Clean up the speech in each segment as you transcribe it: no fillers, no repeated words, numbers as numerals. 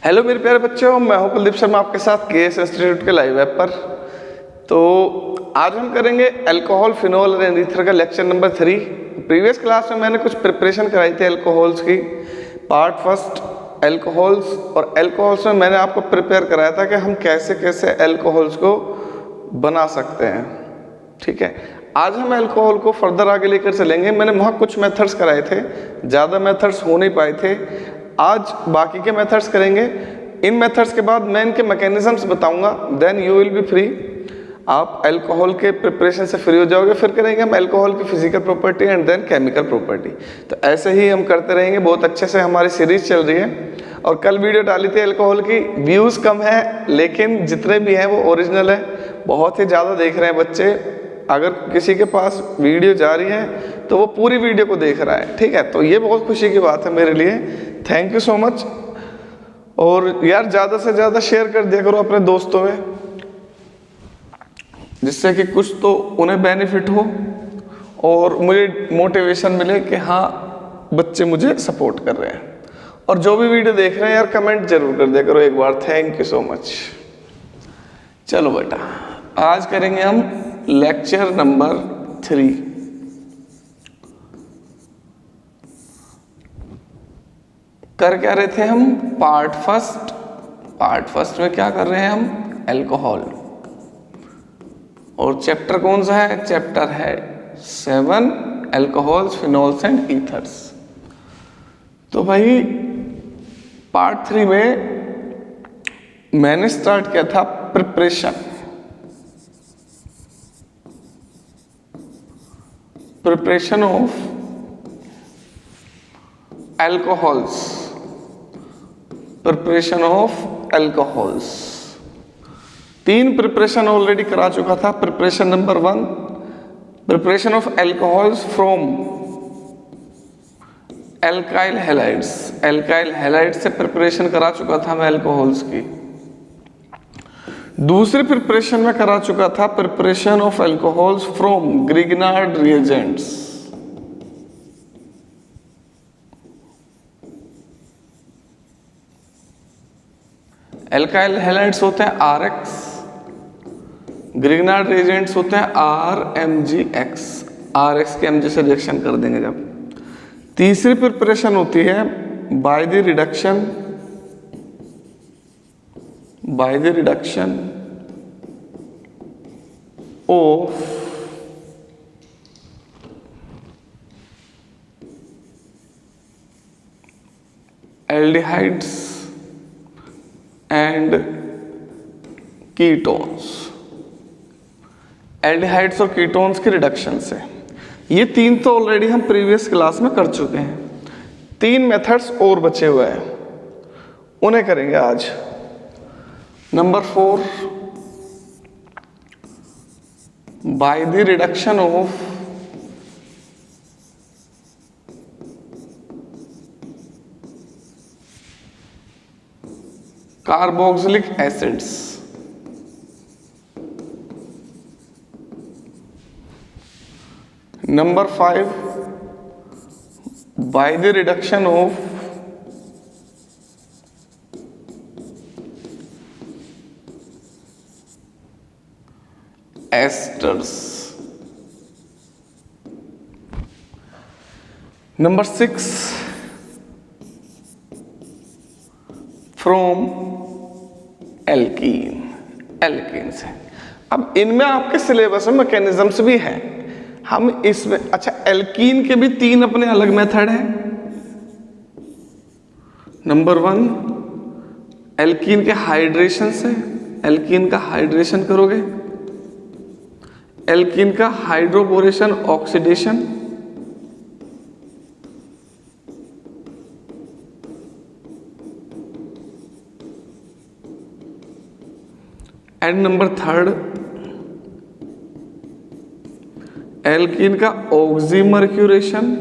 Hello मेरे प्यारे बच्चों, मैं हूं कुलदीप शर्मा आपके साथ केएस इंस्टीट्यूट के लाइव ऐप पर। तो आज हम करेंगे अल्कोहल, फिनोल और ईथर का लेक्चर नंबर 3। प्रीवियस क्लास में मैंने कुछ प्रिपरेशन कराई थी अल्कोहल्स की, पार्ट फर्स्ट अल्कोहल्स। और अल्कोहल्स में मैंने आपको प्रिपेयर कराया था कि हम कैसे कैसे अल्कोहल्स को बना सकते हैं। ठीक है, आज हम अल्कोहल को फर्दर आगे लेकर चलेंगे। मैंने वहाँ कुछ मेथड्स कराए थे, ज़्यादा मेथड्स हो नहीं पाए थे। आज बाकी के मेथड्स करेंगे। इन मेथड्स के बाद मैं इनके मैकेनिज्म्स बताऊंगा, then you will be free. आप अल्कोहल के प्रिपरेशन से फ्री हो जाओगे। फिर करेंगे हम अल्कोहल की physical property and then chemical property. तो ऐसे ही हम करते रहेंगे। बहुत अच्छे से हमारी सीरीज चल रही है। और कल वीडियो डाली थी अल्कोहल की, व्यूज़ कम है लेकिन जितने भी हैं वो ओरिजिनल है। बहुत ही ज़्यादा देख रहे हैं बच्चे। अगर किसी के पास वीडियो जा रही है तो वो पूरी वीडियो को देख रहा है। ठीक है, तो ये बहुत खुशी की बात है मेरे लिए। Thank you so much. और यार ज़्यादा से ज़्यादा शेयर कर दिया करो अपने दोस्तों में, जिससे कि कुछ तो उन्हें बेनिफिट हो और मुझे मोटिवेशन मिले कि हाँ बच्चे मुझे सपोर्ट कर रहे हैं। और जो भी वीडियो देख रहे हैं यार, कमेंट जरूर कर दिया करो एक बार। Thank you so much. चलो बेटा, आज करेंगे हम लेक्चर नंबर 3। कर क्या रहे थे हम? पार्ट फर्स्ट में क्या कर रहे हैं हम? अल्कोहल। और चैप्टर कौन सा है? चैप्टर है 7, अल्कोहल्स, फिनोल्स एंड ईथर्स। तो भाई पार्ट 3 में मैंने स्टार्ट किया था preparation of alcohols. Preparation of alcohols 3 preparation already करा चुका था। Preparation number 1, preparation of alcohols from alkyl halides. Alkyl halides से प्रिपरेशन करा चुका था मैं अल्कोहल्स की। दूसरी प्रिपरेशन में करा चुका था preparation of alcohols from Grignard reagents. Alkyl halides होते हैं RX, ग्रिग्नार्ड रिएजेंट्स होते हैं RMgX। RX के MG से रिएक्शन कर देंगे जब। तीसरी प्रिपरेशन होती है by the reduction of aldehydes and ketones. Aldehydes और कीटोन्स की रिडक्शन से। ये 3 तो ऑलरेडी हम प्रीवियस क्लास में कर चुके हैं। 3 मेथड्स और बचे हुए हैं, उन्हें करेंगे आज। Number 4, by the reduction of carboxylic acids. Number 5, by the reduction of esters. Number 6, from alkene से। अब इनमें आपके सिलेबस में मैकेनिज्म्स भी हैं। हम इसमें अच्छा, एल्कीन के भी 3 अपने अलग मेथड हैं। नंबर 1, एल्कीन के हाइड्रेशन से। एल्कीन का हाइड्रेशन करोगे। एल्कीन का hydroboration, oxidation. And number 3, alkene का ऑक्सीमर्क्यूरेशन,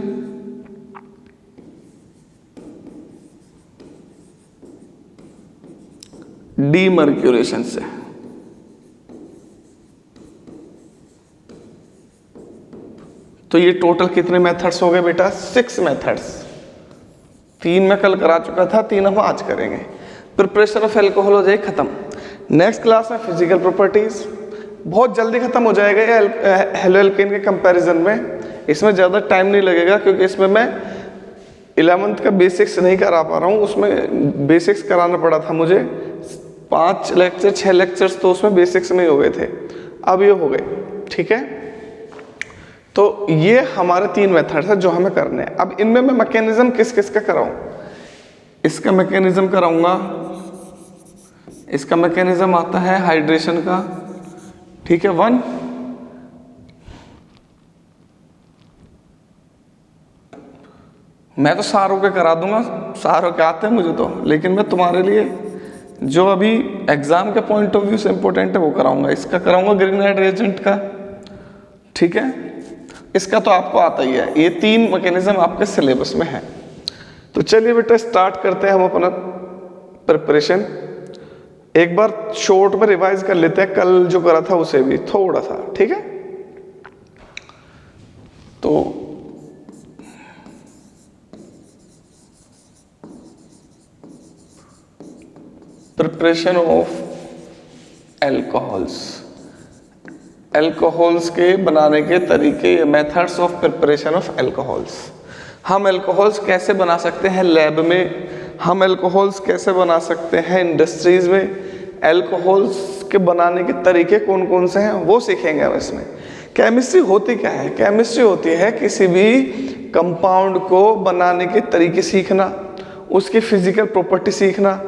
डीमर्क्यूरेशन से। तो ये टोटल कितने मेथड्स हो गए बेटा? 6 मेथड्स। 3 मैं कल करा चुका था, 3 हम आज करेंगे। प्रिपरेशन ऑफ एल्कोहल हो जाए खत्म। नेक्स्ट क्लास में फिजिकल प्रॉपर्टीज, बहुत जल्दी खत्म हो जाएगा ये हेलो एल्केन के कंपैरिजन में, इसमें ज़्यादा टाइम नहीं लगेगा क्योंकि इसमें मैं 11th का बेसिक्स नहीं करा पा रहा हूँ, उसमें बेसिक्स कराना पड़ा था मुझे, 5 लेक्चर 6 लेक्चर्स तो उसमें बेसिक्स में ही हो गए थे, अब ये हो गए। ठीक है, तो ये हमारे 3 मेथड्स हैं जो हमें करने हैं। अब इनमें मैं मैकेनिज्म किस किस का कराऊं? इसका मैकेनिज्म कराऊंगा, इसका मैकेनिज्म आता है हाइड्रेशन का, ठीक है 1, मैं तो सारों के करा दूंगा, सारों के आते हैं मुझे तो, लेकिन मैं तुम्हारे लिए जो अभी एग्जाम के पॉइंट ऑफ व्यू से इंपॉर्टेंट है वो कराऊंगा। इसका कराऊंगा ग्रीनाइड रिएजेंट का, ठीक है, इसका तो आपको आता ही है, ये 3 मैकेनिज्म आपके सिलेबस में है। तो चलिए बेटा स्टार्ट करते हैं हम अपना प्रिपरेशन। एक बार शॉर्ट में रिवाइज कर लेते हैं, कल जो करा था उसे भी थोड़ा सा, ठीक है। तो प्रिपरेशन ऑफ एल्कोहल्स, एल्कोहल्स के बनाने के तरीके, methods of preparation of alcohols. हम एल्कोहल्स कैसे बना सकते हैं लैब में, हम एल्कोहल्स कैसे बना सकते हैं इंडस्ट्रीज में, एल्कोहल्स के बनाने के तरीके कौन कौन से हैं वो सीखेंगे हम इसमें। केमिस्ट्री होती क्या है? केमिस्ट्री होती है किसी भी कंपाउंड को बनाने के तरीके सीखना, उसकी फिजिकल प्रॉपर्टी सीखना,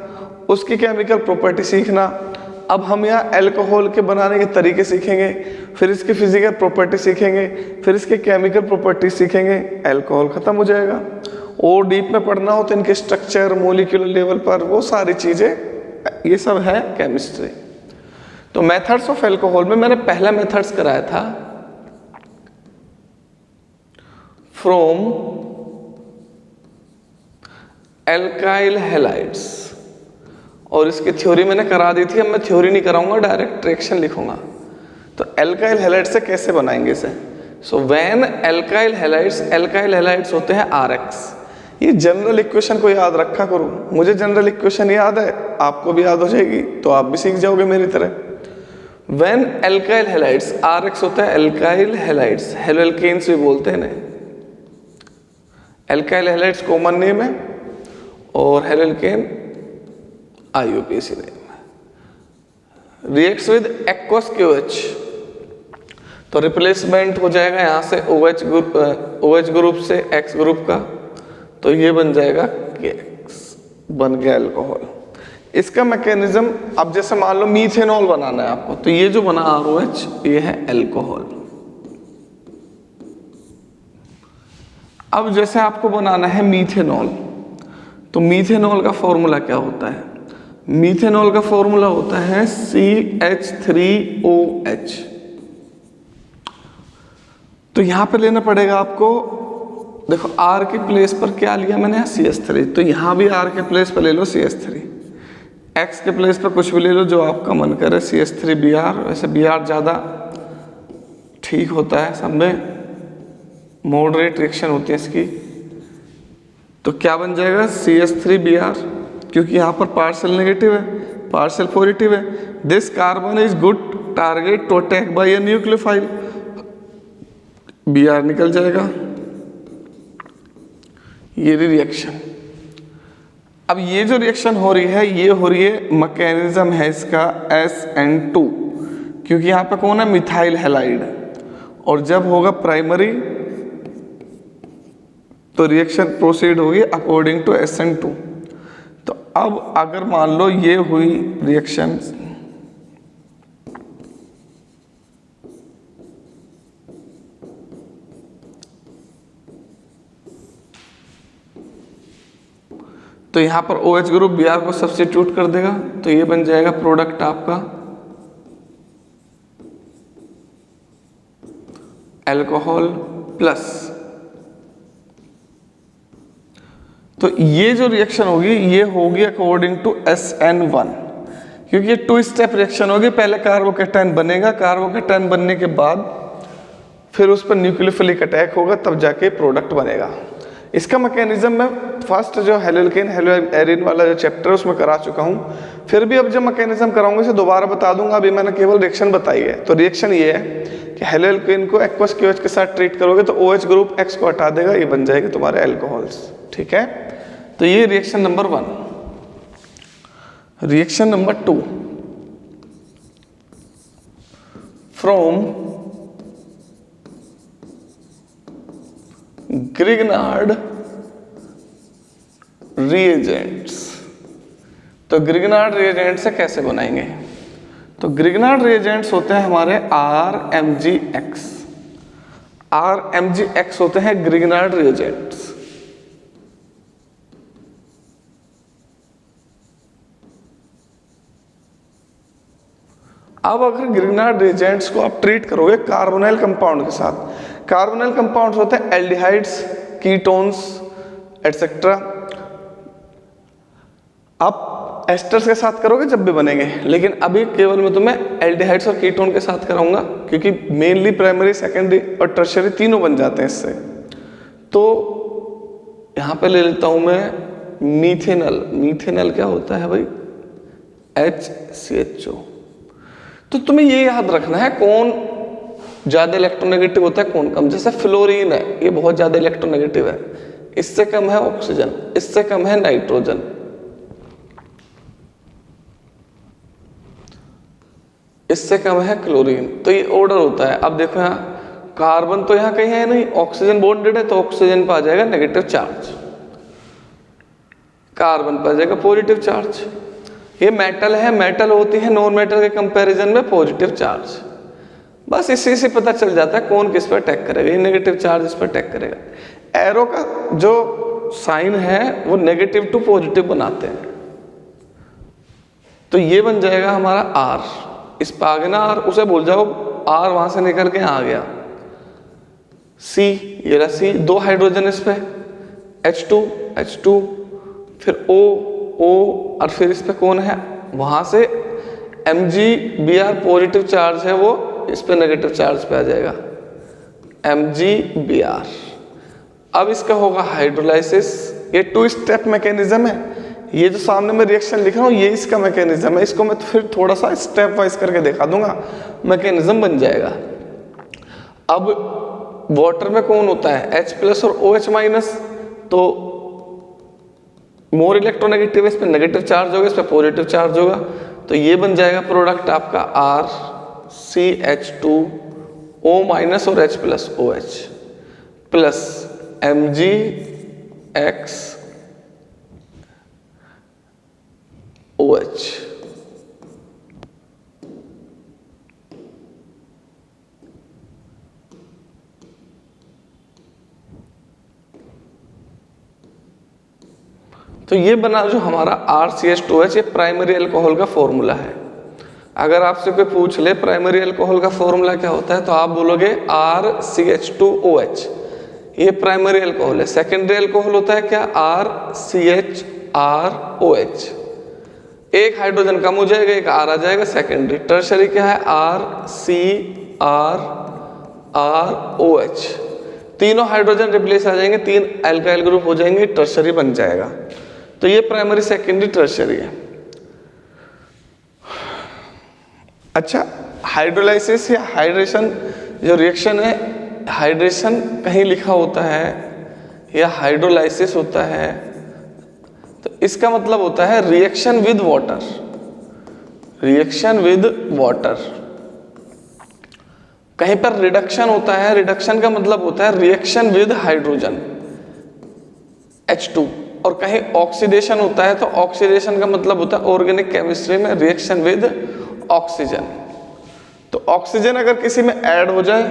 उसकी केमिकल प्रॉपर्टी सीखना। अब हम यहाँ एल्कोहल के बनाने के तरीके सीखेंगे, फिर इसकी फिजिकल प्रॉपर्टी सीखेंगे, फिर इसके केमिकल प्रॉपर्टी सीखेंगे, एल्कोहल खत्म हो जाएगा। और डीप में पढ़ना हो तो इनके स्ट्रक्चर, मोलिकुलर लेवल पर, वो सारी चीज़ें, ये सब है केमिस्ट्री। तो मेथड्स ऑफ एल्कोहल में मैंने पहला मेथड्स कराया था फ्रॉम एल्काइल हैलाइड्स, और इसकी थ्योरी मैंने करा दी थी। अब मैं थ्योरी नहीं कराऊंगा, डायरेक्ट रिएक्शन लिखूंगा। तो एल्काइल हैलाइड्स से कैसे बनाएंगे इसे? सो व्हेन एल्काइल हैलाइड्स होते हैं RX। ये जनरल इक्वेशन को याद रखा करो, मुझे जनरल इक्वेशन याद है, आपको भी याद हो जाएगी तो आप भी सीख जाओगे मेरी तरह। व्हेन एल्काइल हैलाइड्स, RX होता है एल्काइल हैलाइड्स, हेलोएल्केन्स भी बोलते हैं इन्हें। एल्काइल हैलाइड्स कॉमन नेम है और haloalkane IUPAC name. Reacts with aqueous QH, तो रिप्लेसमेंट हो जाएगा यहाँ से OH ग्रुप से X ग्रुप का, तो ये बन जाएगा KX, बन गया अल्कोहल। इसका मैकेनिज्म, अब जैसे मान लो मीथेनॉल बनाना है आपको, तो ये जो बना ROH ये है अल्कोहल। अब जैसे आपको बनाना है मीथेनॉल, तो मीथेनॉल का फॉर्मूला क्या होता है? मीथेनॉल का फॉर्मूला होता है CH3OH। तो यहां पे लेना पड़ेगा आपको, देखो R के प्लेस पर क्या लिया मैंने, CH3, तो यहां भी R के प्लेस पर ले लो CH3, X के प्लेस पर कुछ भी ले लो जो आपका मन करे, CH3Br। वैसे Br ज़्यादा ठीक होता है, सब में मॉडरेट रिएक्शन होती है इसकी। तो क्या बन जाएगा CH3Br, क्योंकि यहाँ पर पार्शियल नेगेटिव है, पार्शियल पॉजिटिव है। This carbon is good target to attack by a nucleophile, Br निकल जाएगा। ये रिएक्शन, अब ये जो रिएक्शन हो रही है ये हो रही है, मैकेनिज्म है इसका SN2, क्योंकि यहाँ पे कौन है, मिथाइल हैलाइड। और जब होगा प्राइमरी तो रिएक्शन प्रोसीड होगी अकॉर्डिंग टू SN2। तो अब अगर मान लो ये हुई रिएक्शन, तो यहां पर OH ग्रुप Br को सब्स्टिट्यूट कर देगा, तो ये बन जाएगा प्रोडक्ट आपका अल्कोहल प्लस। तो ये जो रिएक्शन होगी ये होगी अकॉर्डिंग टू SN1, क्योंकि ये 2 स्टेप रिएक्शन होगी। पहले कार्बोकैटायन बनेगा, कार्बोकैटायन बनने के बाद फिर उस पर न्यूक्लियोफिलिक अटैक होगा, तब जाके प्रोडक्ट बनेगा। इसका मैकेनिज्म मैं फर्स्ट जो हेलोल्केन हेलो एरिन वाला जो चैप्टर है उसमें करा चुका हूँ, फिर भी अब जब मैकेनिज्म कराऊंगा इसे दोबारा बता दूंगा। अभी मैंने केवल रिएक्शन बताई है। तो रिएक्शन ये है कि हेलोल्केन को एक्वस KOH के साथ ट्रीट करोगे तो OH ग्रुप X को हटा देगा, ये बन जाएगी तुम्हारे अल्कोहल्स। ठीक है, तो ये reaction number 1। Reaction number 2, from Grignard reagents. तो ग्रिग्नार्ड रिएजेंट से कैसे बनाएंगे? तो ग्रिग्नार्ड रिएजेंट्स होते हैं हमारे RMgX। RMgX होते हैं ग्रिग्नार्ड रिएजेंट्स। अब अगर ग्रिग्नार्ड रिएजेंट्स को आप ट्रीट करोगे कार्बोनाइल कंपाउंड के साथ, कार्बोनाइल कंपाउंड्स होते हैं एल्डिहाइड्स, कीटोन्स एटसेट्रा। आप एस्टर्स के साथ करोगे जब भी बनेंगे, लेकिन अभी केवल मैं तुम्हें एल्डिहाइड्स और कीटोन के साथ कराऊंगा, क्योंकि मेनली प्राइमरी, सेकेंडरी और टर्शियरी तीनों बन जाते हैं इससे। तो यहां पे ले लेता हूं मैं मीथेनल। मीथेनल क्या होता है भाई? HCHO। तो तुम्हें ये याद रखना है कौन ज्यादा इलेक्ट्रोनेगेटिव होता है, कौन कम। जैसे फ्लोरीन है, ये बहुत ज्यादा इलेक्ट्रोनेगेटिव है, इससे कम है ऑक्सीजन, इससे कम है नाइट्रोजन। इससे कम है क्लोरीन। तो ये ऑर्डर होता है। अब देखो यहाँ कार्बन तो यहाँ कहीं है नहीं, ऑक्सीजन बॉन्डेड है, तो ऑक्सीजन पर आ जाएगा नेगेटिव चार्ज, कार्बन पर आ जाएगा पॉजिटिव चार्ज। ये मेटल है, मेटल होती है नॉन मेटल के कंपैरिजन में पॉजिटिव चार्ज। बस इसी से पता चल जाता है कौन किस पर अटैक करेगा। ये नेगेटिव चार्ज इस पर अटैक करेगा। एरो का जो साइन है वो नेगेटिव टू पॉजिटिव बनाते हैं। तो ये बन जाएगा हमारा R। इस पर आ गया ना R, उसे भूल जाओ, R वहां से निकल के आ गया। C, ये रहा C, 2 हाइड्रोजन इस पे, H2, फिर O, और फिर इस पे कौन है, वहां से MgBr पॉजिटिव चार्ज है, वो इस पे नेगेटिव चार्ज पे आ जाएगा, MgBr। अब इसका होगा हाइड्रोलाइसिस। ये 2 स्टेप मैकेनिज्म है। ये जो सामने में रिएक्शन लिख रहा हूँ ये इसका मैकेनिज्म है। इसको मैं फिर थोड़ा सा स्टेप वाइज करके दिखा दूंगा, मैकेनिज्म बन जाएगा। अब वाटर में कौन होता है? H+ और OH-। तो मोर इलेक्ट्रोनेगेटिव है, इस पे नेगेटिव चार्ज होगा, इस पे पॉजिटिव चार्ज होगा। तो ये बन जाएगा प्रोडक्ट आपका RCH2O- और H+OH प्लस MgX OH। तो ये बना जो हमारा RCH2OH, ये प्राइमरी अल्कोहल का फॉर्मूला है। अगर आपसे कोई पूछ ले प्राइमरी अल्कोहल का फॉर्मूला क्या होता है, तो आप बोलोगे RCH2OH, ये प्राइमरी अल्कोहल है। सेकेंडरी अल्कोहल होता है क्या? RCHROH, एक हाइड्रोजन कम हो जाएगा, एक R आ जाएगा, सेकेंडरी। टर्शरी क्या है? RCRROH, तीनों हाइड्रोजन रिप्लेस आ जाएंगे, 3 एल्काइल ग्रुप हो जाएंगे, टर्शरी बन जाएगा। तो ये प्राइमरी, सेकेंडरी, टर्शरी है। अच्छा, हाइड्रोलाइसिस या हाइड्रेशन जो रिएक्शन है, हाइड्रेशन कहीं लिखा होता है या हाइड्रोलाइसिस होता है, तो इसका मतलब होता है reaction with water. Reaction with water. कहीं पर रिडक्शन होता है, रिडक्शन का मतलब होता है रिएक्शन विद हाइड्रोजन H2, और कहीं ऑक्सीडेशन होता है तो ऑक्सीडेशन का मतलब होता है ऑर्गेनिक केमिस्ट्री में रिएक्शन विद ऑक्सीजन। तो ऑक्सीजन अगर किसी में ऐड हो जाए,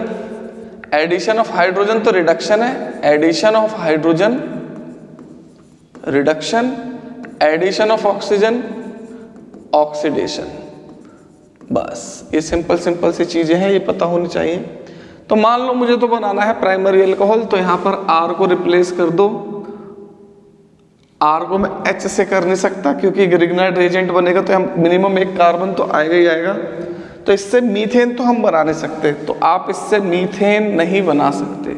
एडिशन ऑफ हाइड्रोजन तो रिडक्शन है, addition of hydrogen reduction, addition of oxygen oxidation. बस ये सिंपल सी चीजें हैं, ये पता होनी चाहिए। तो मान लो मुझे तो बनाना है प्राइमरी अल्कोहल, तो यहां पर R को रिप्लेस कर दो। R को मैं H से कर नहीं सकता क्योंकि ग्रिग्नाइड रिएजेंट बनेगा तो हम मिनिमम एक कार्बन तो आएगा ही आएगा। तो इससे मीथेन तो हम बना नहीं सकते, तो आप इससे मीथेन नहीं बना सकते।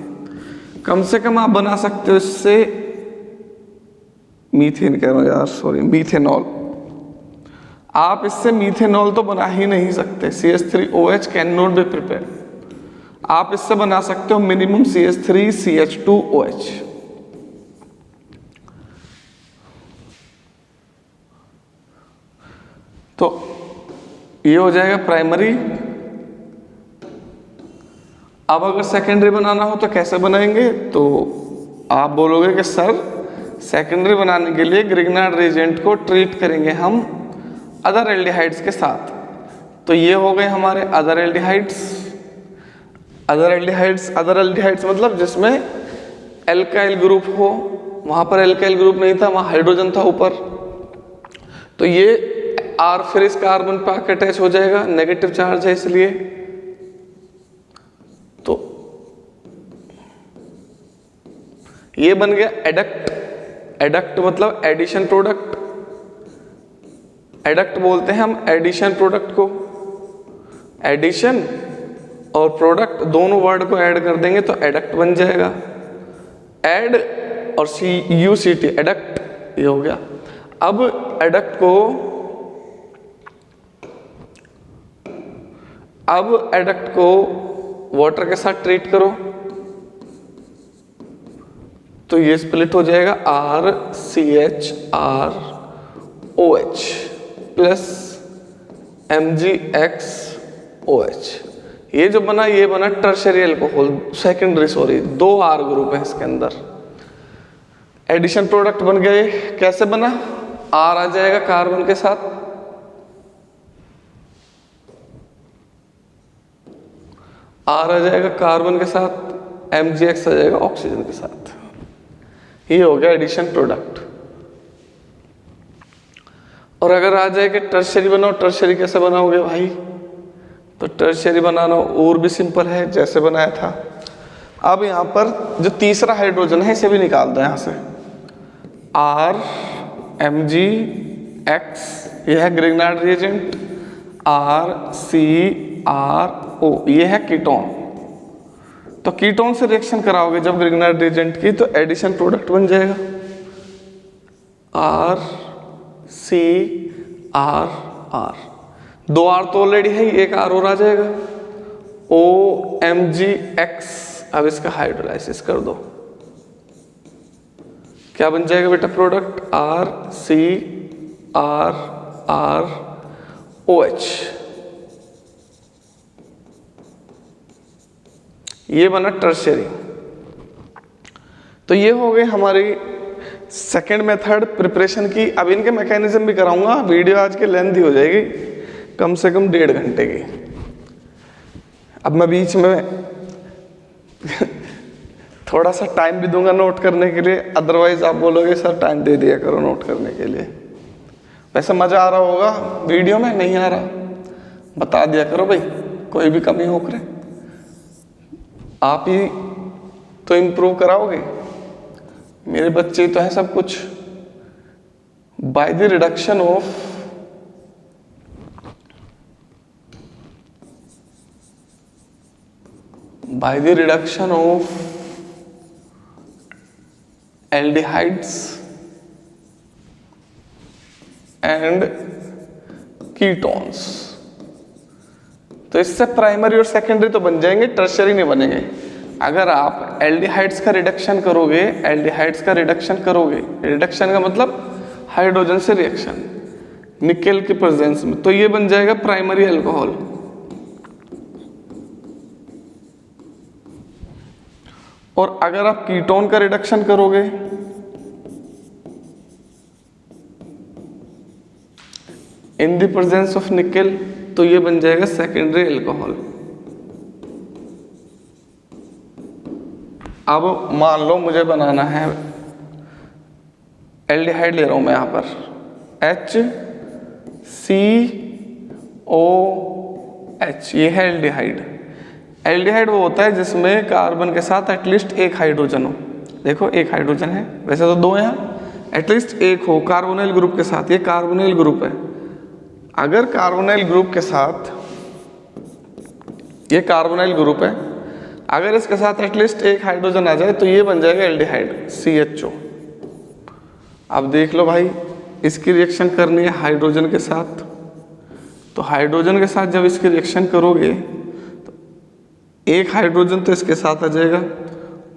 कम से कम आप बना सकते हो इससे मीथेन कह रहा हूँ यार, सॉरी, मीथेनॉल। आप इससे मीथेनॉल तो बना ही नहीं सकते। CH3OH can not be prepare. आप इससे बना सकते हो मिनिमम CH3CH2OH। तो ये हो जाएगा प्राइमरी। अब अगर सेकेंडरी बनाना हो तो कैसे बनाएंगे? तो आप बोलोगे कि सर सेकेंडरी बनाने के लिए ग्रिग्नार्ड रिएजेंट को ट्रीट करेंगे हम अदर एल्डिहाइड्स के साथ। तो ये हो गए हमारे अदर एल्डिहाइड्स। अदर एल्डिहाइड्स मतलब जिसमें एल्काइल ग्रुप हो। वहां पर एल्काइल ग्रुप नहीं था, वहां हाइड्रोजन था ऊपर। तो ये R फिर इस कार्बन पर आकर अटैच हो जाएगा, नेगेटिव चार्ज है इसलिए। तो ये बन गया एडक्ट। एडक्ट मतलब एडिशन प्रोडक्ट। एडक्ट बोलते हैं हम एडिशन प्रोडक्ट को। एडिशन और प्रोडक्ट दोनों वर्ड को ऐड कर देंगे तो एडक्ट बन जाएगा। एड और CUCT एडक्ट, ये हो गया। अब एडक्ट को वाटर के साथ ट्रीट करो तो ये स्प्लिट हो जाएगा RCHROH प्लस MgXOH। ये जो बना, ये बना tertiary alcohol, secondary, sorry, 2 R group है इसके अंदर। एडिशन प्रोडक्ट बन गए। कैसे बना? R आ जाएगा कार्बन के साथ, R आ जाएगा कार्बन के साथ, MgX आ जाएगा ऑक्सीजन के साथ। ये हो गया एडिशन प्रोडक्ट। और अगर आ जाए कि टर्शरी बनाओ, टर्शरी कैसे बनाओगे भाई? तो टर्शरी बनाना और भी सिंपल है, जैसे बनाया था। अब यहाँ पर जो तीसरा हाइड्रोजन है इसे भी निकाल दो यहाँ से। R MgX, यह है ग्रिग्नार्ड रिएजेंट। RCRO, ये है कीटोन। तो कीटोन से रिएक्शन कराओगे जब ग्रिग्नार्ड रिएजेंट की, तो एडिशन प्रोडक्ट बन जाएगा RCRR। 2 R तो ऑलरेडी है, एक R और आ जाएगा OMgX। अब इसका हाइड्रोलाइसिस कर दो, क्या बन जाएगा बेटा प्रोडक्ट? RCRROH। ये बना टर्शरी। तो ये हो गई हमारी सेकेंड मेथड प्रिपरेशन की। अब इनके मैकेनिज्म भी कराऊंगा। वीडियो आज की लेंथी हो जाएगी, कम से कम 1.5 घंटे की। अब मैं बीच में थोड़ा सा टाइम भी दूंगा नोट करने के लिए, अदरवाइज आप बोलोगे सर टाइम दे दिया करो नोट करने के लिए। वैसे मजा आ रहा होगा वीडियो में, नहीं आ रहा बता दिया करो भाई, कोई भी कमी हो करे। आप ही तो इम्प्रूव कराओगे, मेरे बच्चे तो है सब कुछ। By the reduction of aldehydes and ketones. तो इससे प्राइमरी और सेकेंडरी तो बन जाएंगे, टर्शरी नहीं बनेंगे। अगर आप एल्डिहाइड्स का रिडक्शन करोगे, रिडक्शन का मतलब हाइड्रोजन से रिएक्शन निकेल के प्रेजेंस में, तो ये बन जाएगा प्राइमरी अल्कोहल। और अगर आप कीटोन का रिडक्शन करोगे in the presence of nickel, तो ये बन जाएगा सेकेंडरी अल्कोहल। अब मान लो मुझे बनाना है एल्डिहाइड, ले रहा हूं मैं यहां पर HCOH, ये है एल्डिहाइड। एल्डिहाइड वो होता है जिसमें कार्बन के साथ एटलीस्ट एक हाइड्रोजन हो। देखो एक हाइड्रोजन है, वैसे तो 2 हैं, एटलीस्ट एक हो कार्बोनिल ग्रुप के साथ। ये कार्बोनिल ग्रुप है। अगर कार्बोनिल ग्रुप के साथ, ये कार्बोनिल ग्रुप है, अगर इसके साथ एटलीस्ट एक हाइड्रोजन आ जाए तो ये बन जाएगा एल्डिहाइड CHO। अब देख लो भाई, इसकी रिएक्शन करनी है हाइड्रोजन के साथ, तो हाइड्रोजन के साथ जब इसकी रिएक्शन करोगे तो एक हाइड्रोजन तो इसके साथ आ जाएगा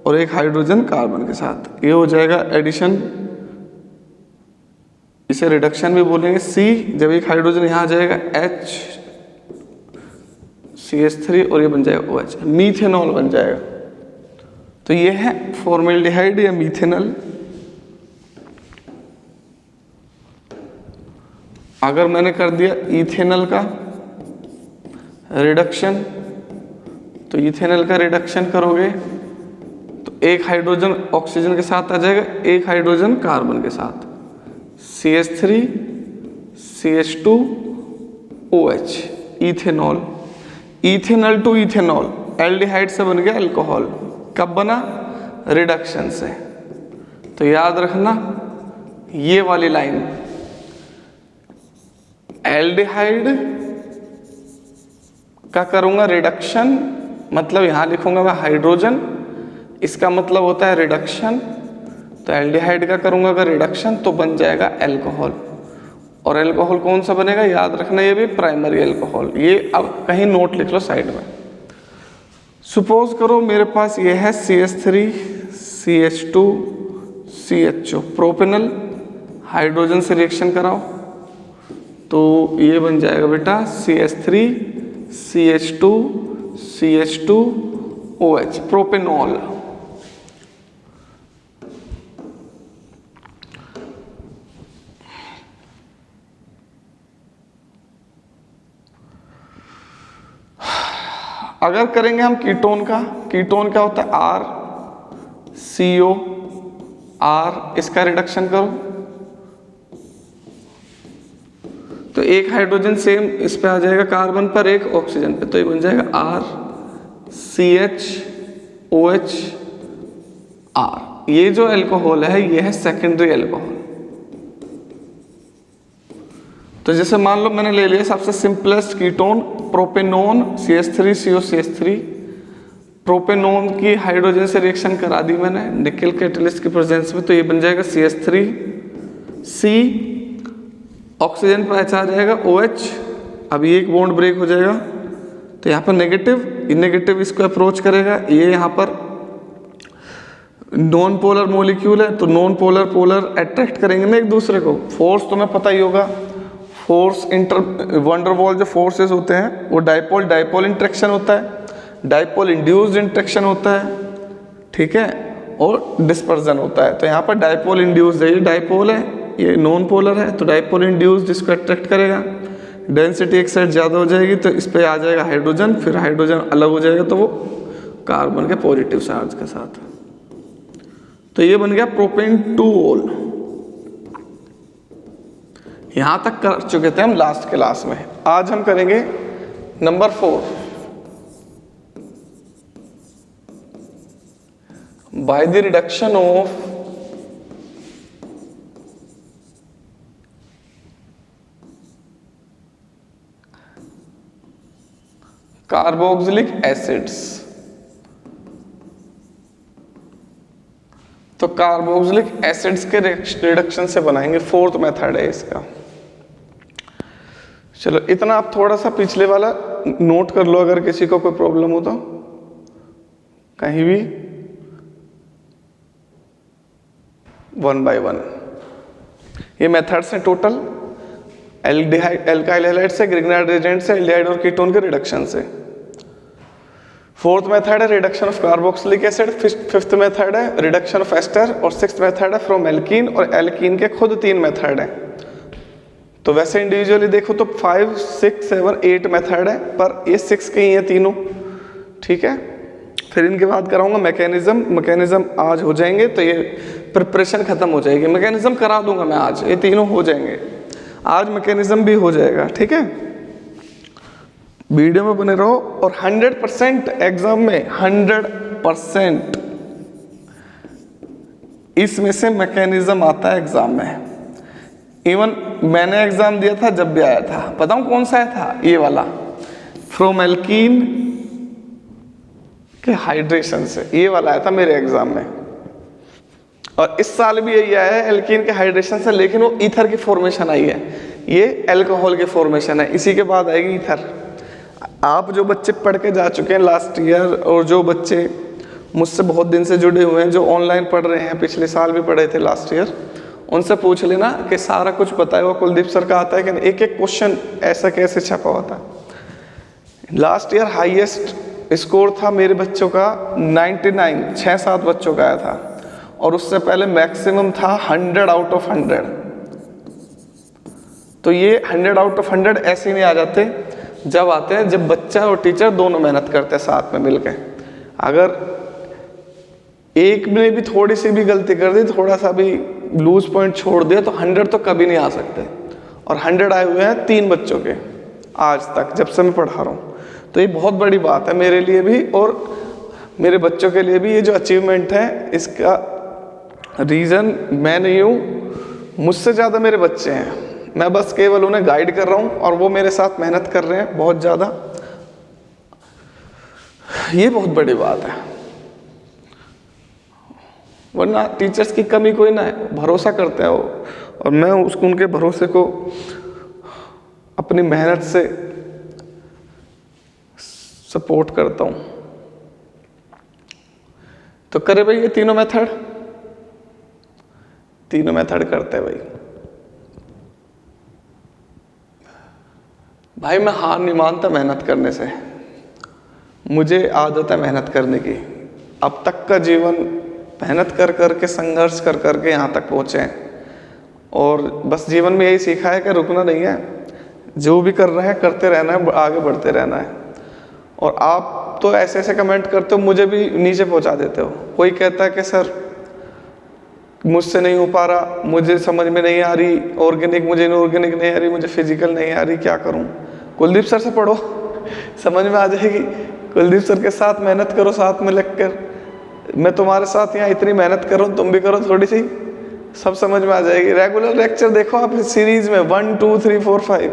और एक हाइड्रोजन कार्बन के साथ, ये हो जाएगा एडिशन, इसे रिडक्शन भी बोलेंगे। C जब एक हाइड्रोजन यहाँ आ जाएगा CH3 और ये बन जाएगा OH, मीथेनॉल बन जाएगा। तो ये है फॉर्मेल्डिहाइड या मीथेनॉल। अगर मैंने कर दिया इथेनॉल का रिडक्शन, तो इथेनॉल का रिडक्शन करोगे तो एक हाइड्रोजन ऑक्सीजन के साथ आ जाएगा, एक हाइड्रोजन कार्बन के साथ, CH3 CH2 OH, ethanol. Ethanol to ethanol, aldehyde से बन गया अल्कोहल। कब बना? रिडक्शन से। तो याद रखना ये वाली लाइन, एल्डिहाइड का करूंगा रिडक्शन, मतलब यहां लिखूंगा मैं हाइड्रोजन, इसका मतलब होता है रिडक्शन। तो एल्डिहाइड का करूंगा अगर रिडक्शन तो बन जाएगा अल्कोहल। और अल्कोहल कौन सा बनेगा? याद रखना ये भी प्राइमरी अल्कोहल। ये अब कहीं नोट लिख लो साइड में। सपोज करो मेरे पास ये है CH3 CH2 CHO, propanal, hydrogen से रिएक्शन कराओ तो ये बन जाएगा बेटा CH3 CH2 CH2 OH, propanol. अगर करेंगे हम कीटोन का, कीटोन क्या होता है? RCO, R, इसका रिडक्शन करो तो एक हाइड्रोजन सेम इस पे आ जाएगा कार्बन पर, एक ऑक्सीजन पे, तो ये बन जाएगा RCHOH R। ये जो अल्कोहल है ये है सेकेंडरी अल्कोहल। तो जैसे मान लो मैंने ले लिया सबसे simplest ketone propanone, CH3CO CH3। Propanone की हाइड्रोजन से रिएक्शन करा दी मैंने निकेल कैटलिस्ट की प्रेजेंस में, तो ये बन जाएगा CH3C, ऑक्सीजन पर H आ जाएगा OH। अब ये एक बॉन्ड ब्रेक हो जाएगा तो यहाँ पर नेगेटिव, नेगेटिव इसको अप्रोच करेगा, ये यहाँ पर नॉन पोलर मॉलिक्यूल है तो नॉन पोलर पोलर अट्रैक्ट करेंगे ना एक दूसरे को। फोर्स तुम्हें पता ही होगा, फोर्स वंडरवॉल जो फोर्सेस होते हैं वो डाइपोल डाइपोल इंट्रैक्शन होता है, डाइपोल इंड्यूस्ड इंट्रैक्शन होता है, ठीक है, और डिस्पर्जन होता है। तो यहाँ पर डाइपोल इंड्यूस्ड है, ये डाइपोल है, ये नॉन पोलर है, तो डाइपोल इंड्यूस्ड इसको अट्रैक्ट करेगा, डेंसिटी एक साइड ज़्यादा हो जाएगी तो इस पर आ जाएगा हाइड्रोजन, फिर हाइड्रोजन अलग हो जाएगा तो वो कार्बन के पॉजिटिव चार्ज के साथ। तो ये बन गया प्रोपेन 2-ओल। यहां तक कर चुके थे हम लास्ट क्लास में। आज हम करेंगे number 4, by the reduction of carboxylic acids. तो कार्बोक्सिलिक एसिड्स के रिडक्शन से बनाएंगे, फोर्थ मेथड है इसका। चलो इतना आप थोड़ा सा पिछले वाला नोट कर लो, अगर किसी को कोई प्रॉब्लम हो तो कहीं भी 1 by 1। ये मेथड्स हैं टोटल, एल्डिहाइड एल्काइल हैलाइड से, ग्रिग्नाइड रिएजेंट से, एल्डिहाइड और कीटोन के रिडक्शन से। फोर्थ मेथड है reduction of carboxylic acid, fifth method है रिडक्शन ऑफ एस्टर, और सिक्स्थ मेथड है फ्रॉम एल्कीन, और एल्कीन के खुद 3 मेथड हैं। तो वैसे इंडिविजुअली देखो तो 5, 6, 7, 8 मेथड है, पर ये 6 के ही हैं तीनों, ठीक है। फिर इनके बाद कराऊंगा मैकेनिज्म आज हो जाएंगे, तो ये प्रिपरेशन खत्म हो जाएगी। मैकेनिज्म करा दूंगा मैं आज, ये तीनों हो जाएंगे आज, मैकेनिज्म भी हो जाएगा, ठीक है। वीडियो में बने रहो, और 100% एग्जाम में 100% इसमें से मैकेनिज्म आता है एग्जाम में। इवन मैंने एग्जाम दिया था जब भी आया था, बताऊं कौन सा आया था? ये वाला, फ्रॉम एल्कीन कि हाइड्रेशन से, ये वाला आया था मेरे एग्जाम में। और इस साल भी यही आया है एल्कीन के हाइड्रेशन से, लेकिन वो ईथर की फॉर्मेशन आई है, ये अल्कोहल की फॉर्मेशन है, इसी के बाद आएगी ईथर। आप जो बच्चे पढ़ के जा चुके हैं लास्ट ईयर, और जो बच्चे मुझसे बहुत दिन से जुड़े हुए हैं, जो ऑनलाइन पढ़ रहे हैं, पिछले साल भी पढ़े थे लास्ट ईयर, उनसे पूछ लेना कि सारा कुछ पता है वो कुलदीप सर का आता है कि नहीं, एक एक क्वेश्चन ऐसा कैसे छपा होता है। लास्ट ईयर हाईएस्ट स्कोर था मेरे बच्चों का 99, 6-7 बच्चों का आया था, और उससे पहले मैक्सिमम था 100 आउट ऑफ 100। तो ये 100 आउट ऑफ 100 ऐसे ही नहीं आ जाते, जब आते हैं जब बच्चा और टीचर दोनों मेहनत करते हैं साथ में मिलकर। अगर एक ने भी थोड़ी सी भी गलती कर दी, थोड़ा सा भी लूज पॉइंट छोड़ दिया, तो 100 तो कभी नहीं आ सकते। और 100 आए हुए हैं 3 बच्चों के आज तक, जब से मैं पढ़ा रहा हूँ। तो ये बहुत बड़ी बात है मेरे लिए भी और मेरे बच्चों के लिए भी। ये जो अचीवमेंट है, इसका रीज़न मैं नहीं हूँ, मुझसे ज़्यादा मेरे बच्चे हैं। मैं बस केवल उन्हें गाइड कर रहा हूँ और वो मेरे साथ मेहनत कर रहे हैं बहुत ज़्यादा। ये बहुत बड़ी बात है, वरना टीचर्स की कमी कोई ना है, भरोसा करते हैं वो, और मैं उसको, उनके भरोसे को अपनी मेहनत से सपोर्ट करता हूँ। तो करे भाई ये तीनों मेथड करते हैं भाई मैं हार नहीं मानता मेहनत करने से, मुझे आदत है मेहनत करने की। अब तक का जीवन मेहनत कर कर के, संघर्ष कर कर के यहाँ तक पहुँचे हैं, और बस जीवन में यही सीखा है कि रुकना नहीं है, जो भी कर रहे हैं करते रहना है, आगे बढ़ते रहना है। और आप तो ऐसे ऐसे कमेंट करते हो, मुझे भी नीचे पहुँचा देते हो। कोई कहता है कि सर मुझसे नहीं हो पा रहा, मुझे समझ में नहीं आ रही ऑर्गेनिक, मुझे इनऑर्गेनिक नहीं आ रही, मुझे फिजिकल नहीं आ रही, क्या करूं? कुलदीप सर से पढ़ो, समझ में आ जाएगी। कुलदीप सर के साथ मेहनत करो, साथ में लगकर। मैं तुम्हारे साथ यहाँ इतनी मेहनत कर रहा हूँ, तुम भी करो थोड़ी सी, सब समझ में आ जाएगी। रेगुलर लेक्चर देखो आप सीरीज में 1 2 3 4 5,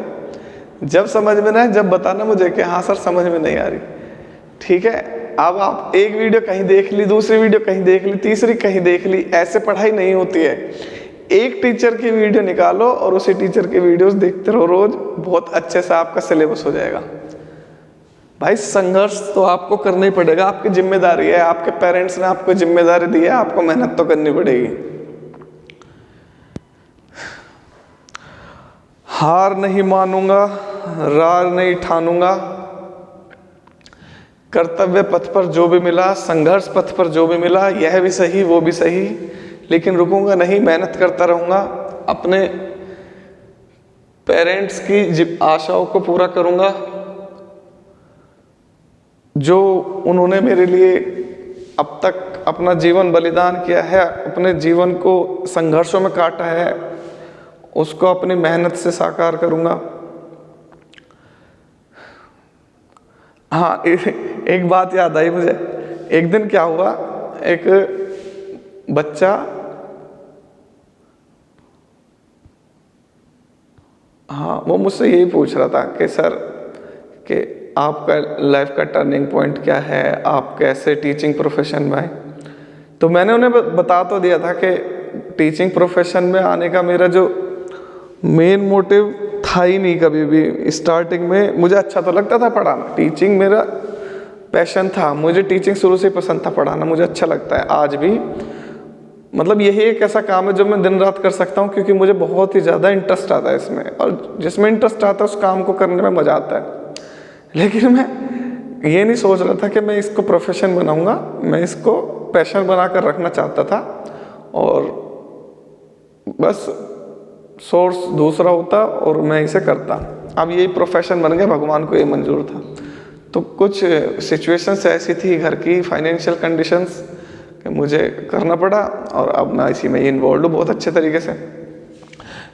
जब समझ में ना है जब बताना मुझे कि हाँ सर समझ में नहीं आ रही, ठीक है। अब आप एक वीडियो कहीं देख ली, दूसरी वीडियो कहीं देख ली, तीसरी कहीं देख ली, ऐसे पढ़ाई नहीं होती है। एक टीचर की वीडियो निकालो और उसी टीचर के वीडियोस देखते रहो रोज, बहुत अच्छे से आपका सिलेबस हो जाएगा। भाई संघर्ष तो आपको करना ही पड़ेगा, आपकी जिम्मेदारी है, आपके पेरेंट्स ने आपको जिम्मेदारी दी है, आपको मेहनत तो करनी पड़ेगी। हार नहीं मानूंगा, रार नहीं ठानूंगा, कर्तव्य पथ पर जो भी मिला, संघर्ष पथ पर जो भी मिला, यह भी सही वो भी सही, लेकिन रुकूंगा नहीं, मेहनत करता रहूंगा, अपने पेरेंट्स की आशाओं को पूरा करूंगा। जो उन्होंने मेरे लिए अब तक अपना जीवन बलिदान किया है, अपने जीवन को संघर्षों में काटा है, उसको अपनी मेहनत से साकार करूंगा। हाँ, एक बात याद आई मुझे। एक दिन क्या हुआ, एक बच्चा, हाँ, वो मुझसे यही पूछ रहा था कि सर कि आपका लाइफ का टर्निंग पॉइंट क्या है, आप कैसे टीचिंग प्रोफेशन में आए। तो मैंने उन्हें बता तो दिया था कि टीचिंग प्रोफेशन में आने का मेरा जो मेन मोटिव था ही नहीं कभी भी। स्टार्टिंग में मुझे अच्छा तो लगता था पढ़ाना, टीचिंग मेरा पैशन था, मुझे टीचिंग शुरू से पसंद था, पढ़ाना मुझे अच्छा लगता है आज भी। मतलब यही एक ऐसा काम है जो मैं दिन रात कर सकता हूँ, क्योंकि मुझे बहुत ही ज़्यादा इंटरेस्ट आता है इसमें, और जिसमें इंटरेस्ट आता है उस काम को करने में मज़ा आता है। लेकिन मैं ये नहीं सोच रहा था कि मैं इसको प्रोफेशन बनाऊँगा, मैं इसको पैशन बना कर रखना चाहता था, और बस सोर्स दूसरा होता और मैं इसे करता। अब यही प्रोफेशन बन गया, भगवान को ये मंजूर था। तो कुछ सिचुएशंस ऐसी थी, घर की फाइनेंशियल कंडीशंस, कि मुझे करना पड़ा, और अब मैं इसी में इन्वॉल्व हूँ बहुत अच्छे तरीके से।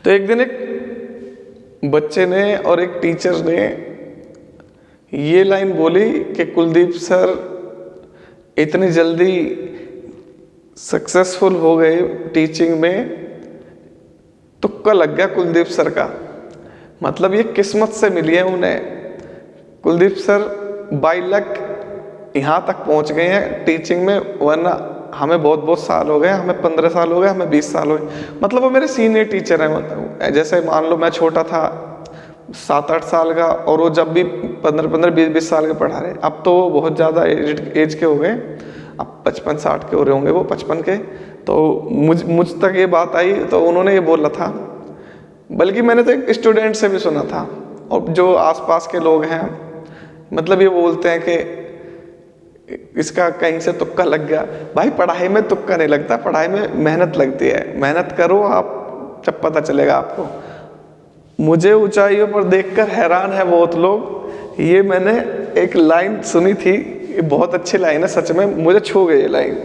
तो एक दिन एक बच्चे ने और एक टीचर ने ये लाइन बोली कि कुलदीप सर इतनी जल्दी सक्सेसफुल हो गए टीचिंग में, तुक्का लग गया कुलदीप सर का। मतलब ये किस्मत से मिली है उन्हें। कुलदीप सर बाय लक यहाँ तक पहुँच गए हैं टीचिंग में, वरना हमें बहुत साल हो गए, हमें 15 साल हो गए, हमें 20 साल हो गए। मतलब वो मेरे सीनियर टीचर हैं। मतलब जैसे मान लो मैं छोटा था 7-8 साल का, और वो जब भी 15-15, 20-20 साल के पढ़ा रहे। अब तो वो बहुत ज़्यादा एज के हो गए, अब 55-60 के हो रहे होंगे वो, 55 के। तो मुझ तक ये बात आई तो उन्होंने ये बोला था, बल्कि मैंने तो एक स्टूडेंट से भी सुना था, और जो आसपास के लोग हैं मतलब ये बोलते हैं कि इसका कहीं से तुक्का लग गया। भाई पढ़ाई में तुक्का नहीं लगता, पढ़ाई में मेहनत लगती है। मेहनत करो आप, जब पता चलेगा आपको। मुझे ऊंचाइयों पर देखकर हैरान है बहुत लोग, ये मैंने एक लाइन सुनी थी, ये बहुत अच्छी लाइन है सच में, मुझे छू गई ये लाइन।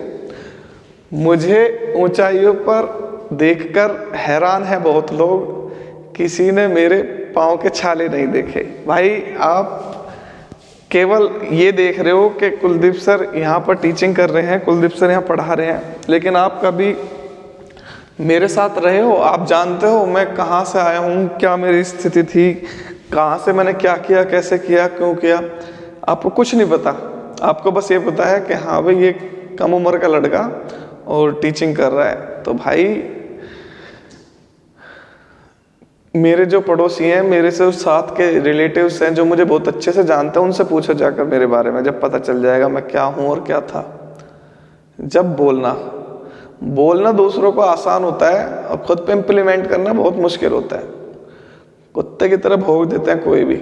मुझे ऊंचाइयों पर देखकर हैरान है बहुत लोग, किसी ने मेरे पाँव के छाले नहीं देखे। भाई आप केवल ये देख रहे हो कि कुलदीप सर यहाँ पर टीचिंग कर रहे हैं, कुलदीप सर यहाँ पढ़ा रहे हैं, लेकिन आप कभी मेरे साथ रहे हो, आप जानते हो मैं कहाँ से आया हूँ, क्या मेरी स्थिति थी, कहाँ से मैंने क्या किया, कैसे किया, क्यों किया। आपको कुछ नहीं पता, आपको बस ये पता है कि हाँ भाई ये कम उम्र का लड़का और टीचिंग कर रहा है। तो भाई मेरे जो पड़ोसी हैं, मेरे से साथ के रिलेटिव्स हैं जो मुझे बहुत अच्छे से जानते हैं, उनसे पूछो जाकर मेरे बारे में, जब पता चल जाएगा मैं क्या हूँ और क्या था। जब बोलना दूसरों को आसान होता है और खुद पे इम्प्लीमेंट करना बहुत मुश्किल होता है। कुत्ते की तरह भौंक देते हैं कोई भी,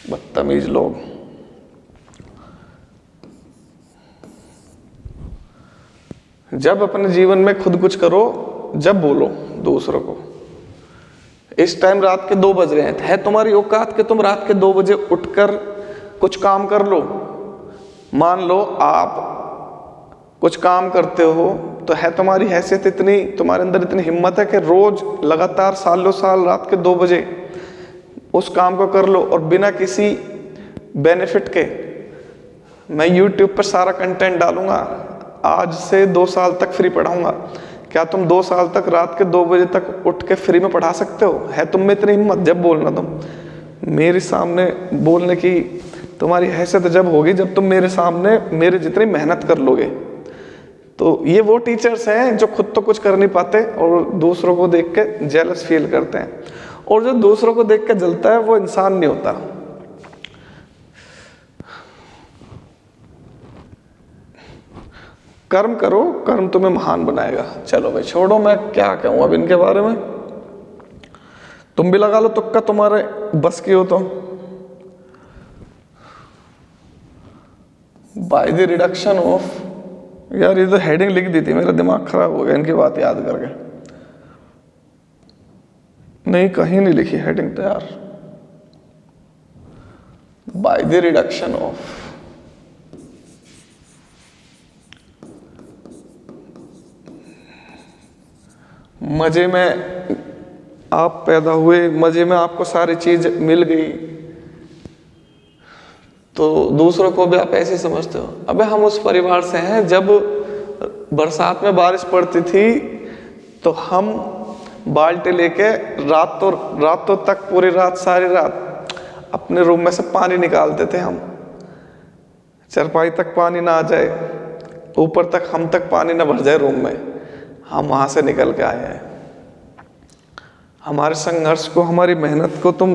बदतमीज लोग। जब अपने जीवन में खुद कुछ करो, जब बोलो दूसरों को। इस टाइम रात के 2 बज रहे हैं, है तुम्हारी औकात कि तुम रात के 2 बजे उठकर कुछ काम कर लो। मान लो आप कुछ काम करते हो, तो है तुम्हारी हैसियत इतनी, तुम्हारे अंदर इतनी हिम्मत है कि रोज लगातार सालों साल रात के 2 बजे उस काम को कर लो, और बिना किसी बेनिफिट के। मैं YouTube पर सारा कंटेंट डालूंगा, आज से 2 साल तक फ्री पढ़ाऊंगा। क्या तुम 2 साल तक रात के 2 बजे तक उठ के फ्री में पढ़ा सकते हो? है तुम में इतनी हिम्मत? जब बोलना तुम मेरे सामने बोलने की तुम्हारी हैसियत जब होगी, जब तुम मेरे सामने मेरे जितनी मेहनत कर लोगे। तो ये वो टीचर्स हैं जो खुद तो कुछ कर नहीं पाते और दूसरों को देख के जेलस फील करते हैं, और जो दूसरों को देख के जलता है वो इंसान नहीं होता। कर्म करो, कर्म तुम्हें महान बनाएगा। चलो भाई छोड़ो, मैं क्या कहूँ अब इनके बारे में। तुम भी लगा लो तुक्का, तुम्हारे बस की हो तो। बाय द रिडक्शन ऑफ, यार ये तो हेडिंग लिख दी थी, मेरा दिमाग खराब हो गया इनकी बात याद करके। नहीं, कहीं नहीं लिखी हेडिंग तो यार। बाय द रिडक्शन ऑफ, मजे में आप पैदा हुए, मजे में आपको सारी चीज मिल गई, तो दूसरों को भी आप ऐसे समझते हो। अबे हम उस परिवार से हैं, जब बरसात में बारिश पड़ती थी तो हम बाल्टी लेके रातों तक, पूरी रात, सारी रात अपने रूम में से पानी निकालते थे हम। चारपाई तक पानी ना आ जाए, ऊपर तक हम तक पानी ना भर जाए रूम में, हम वहां से निकल के आए हैं। हमारे संघर्ष को, हमारी मेहनत को तुम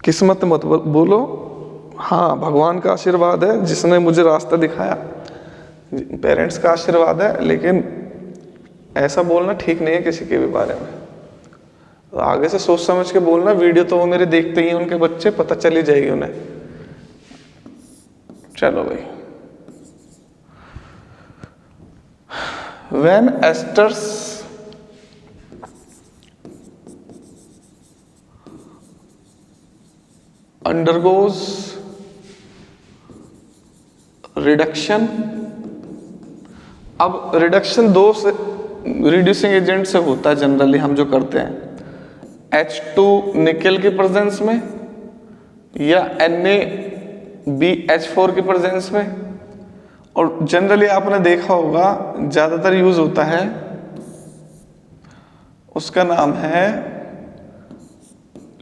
किस्मत मत बोलो। हाँ, भगवान का आशीर्वाद है जिसने मुझे रास्ता दिखाया, पेरेंट्स का आशीर्वाद है, लेकिन ऐसा बोलना ठीक नहीं है किसी के भी बारे में। तो आगे से सोच समझ के बोलना। वीडियो तो वो मेरे देखते ही हैं उनके बच्चे, पता चली जाएगी उन्हें। चलो भाई। When esters undergoes reduction, अब रिडक्शन 2 से रिड्यूसिंग एजेंट से होता है जनरली, हम जो करते हैं H2 निकेल की प्रेजेंस में या NaBH4 की प्रेजेंस में। और जनरली आपने देखा होगा ज्यादातर यूज होता है, उसका नाम है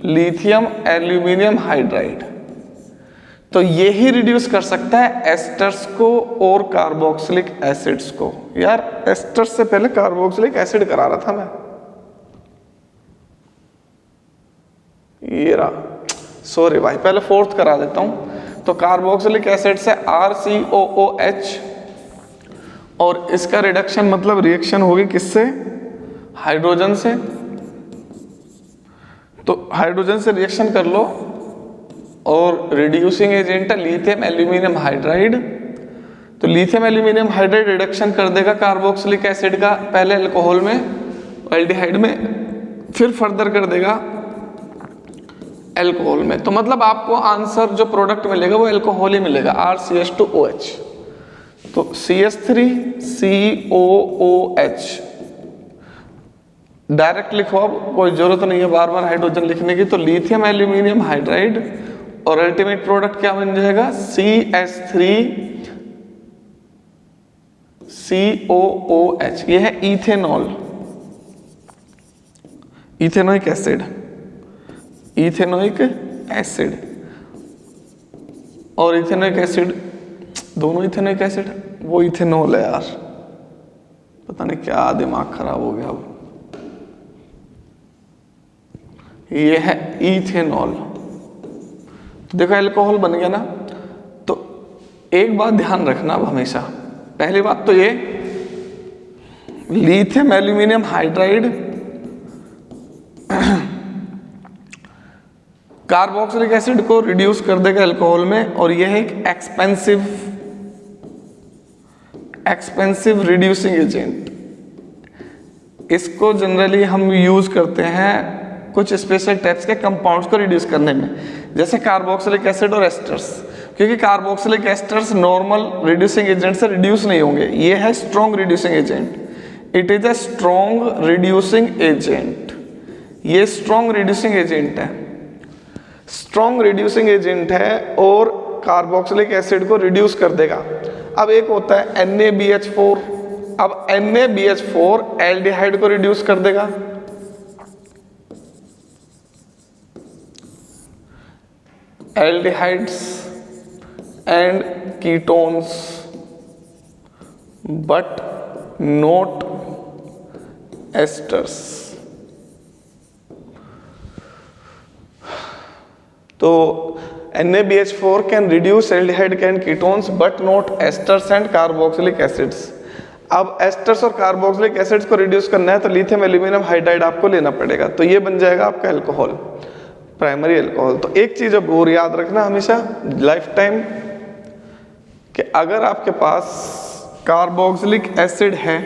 लिथियम एल्यूमिनियम हाइड्राइड। तो ये ही रिड्यूस कर सकता है एस्टर्स को और कार्बोक्सिलिक एसिड्स को। यार एस्टर्स से पहले कार्बोक्सिलिक एसिड करा रहा था मैं, ये रहा, सॉरी भाई, पहले फोर्थ करा देता हूं। तो कार्बोक्सिलिक एसिड से RCOOH, और इसका रिडक्शन मतलब रिएक्शन होगी किससे, हाइड्रोजन से। तो हाइड्रोजन से रिएक्शन कर लो, और रिड्यूसिंग एजेंट है लिथियम एल्यूमिनियम हाइड्राइड। तो लिथियम एल्यूमिनियम हाइड्राइड रिडक्शन कर देगा कार्बोक्सिलिक एसिड का, पहले अल्कोहल में, एल्डिहाइड में, फिर फर्दर कर देगा अल्कोहल में। तो मतलब आपको आंसर जो प्रोडक्ट मिलेगा वो अल्कोहल ही मिलेगा, RCH2OH। तो CH3COOH डायरेक्ट लिखो, अब कोई जरूरत नहीं है बार बार हाइड्रोजन लिखने की। तो लिथियम एल्यूमिनियम हाइड्राइड, और अल्टीमेट प्रोडक्ट क्या बन जाएगा, CH3COOH। ये है ethanol, ethanoic acid, ethanoic acid और इथेनोइक एसिड दोनों इथेनोइक एसिड, वो इथेनॉल है यार, पता नहीं क्या दिमाग खराब हो गया अब। ये है इथेनॉल। तो देखो अल्कोहल बन गया ना। तो एक बात ध्यान रखना अब हमेशा, पहली बात तो ये lithium aluminium hydride carboxylic acid को रिड्यूस कर देगा अल्कोहल में, और यह है एक एक्सपेंसिव रिड्यूसिंग एजेंट। इसको जनरली हम यूज करते हैं कुछ स्पेशल टाइप्स के कंपाउंड्स को रिड्यूस करने में, जैसे कार्बोक्सिलिक एसिड और एस्टर्स। क्योंकि carboxylic asters normal reducing agent से रिड्यूस नहीं होंगे, ये है strong reducing agent, it is a strong reducing agent. ये स्ट्रॉन्ग रिड्यूसिंग एजेंट है, स्ट्रॉन्ग रिड्यूसिंग एजेंट है और कार्बोक्सिलिक एसिड को रिड्यूस कर देगा। अब एक होता है NaBH4, अब NaBH4 एल्डिहाइड को रिड्यूस कर देगा, aldehydes and ketones but not asters. तो NaBH4 can reduce aldehyde and ketones but not esters and carboxylic acids। अब एस्टर्स और कार्बोक्सिलिक एसिड्स को रिड्यूस करना है तो लिथियम एल्यूमिनियम हाइड्राइड आपको लेना पड़ेगा, तो ये बन जाएगा आपका अल्कोहल, प्राइमरी अल्कोहल। तो एक चीज अब और याद रखना हमेशा लाइफ टाइम, कि अगर आपके पास कार्बोक्सिलिक एसिड है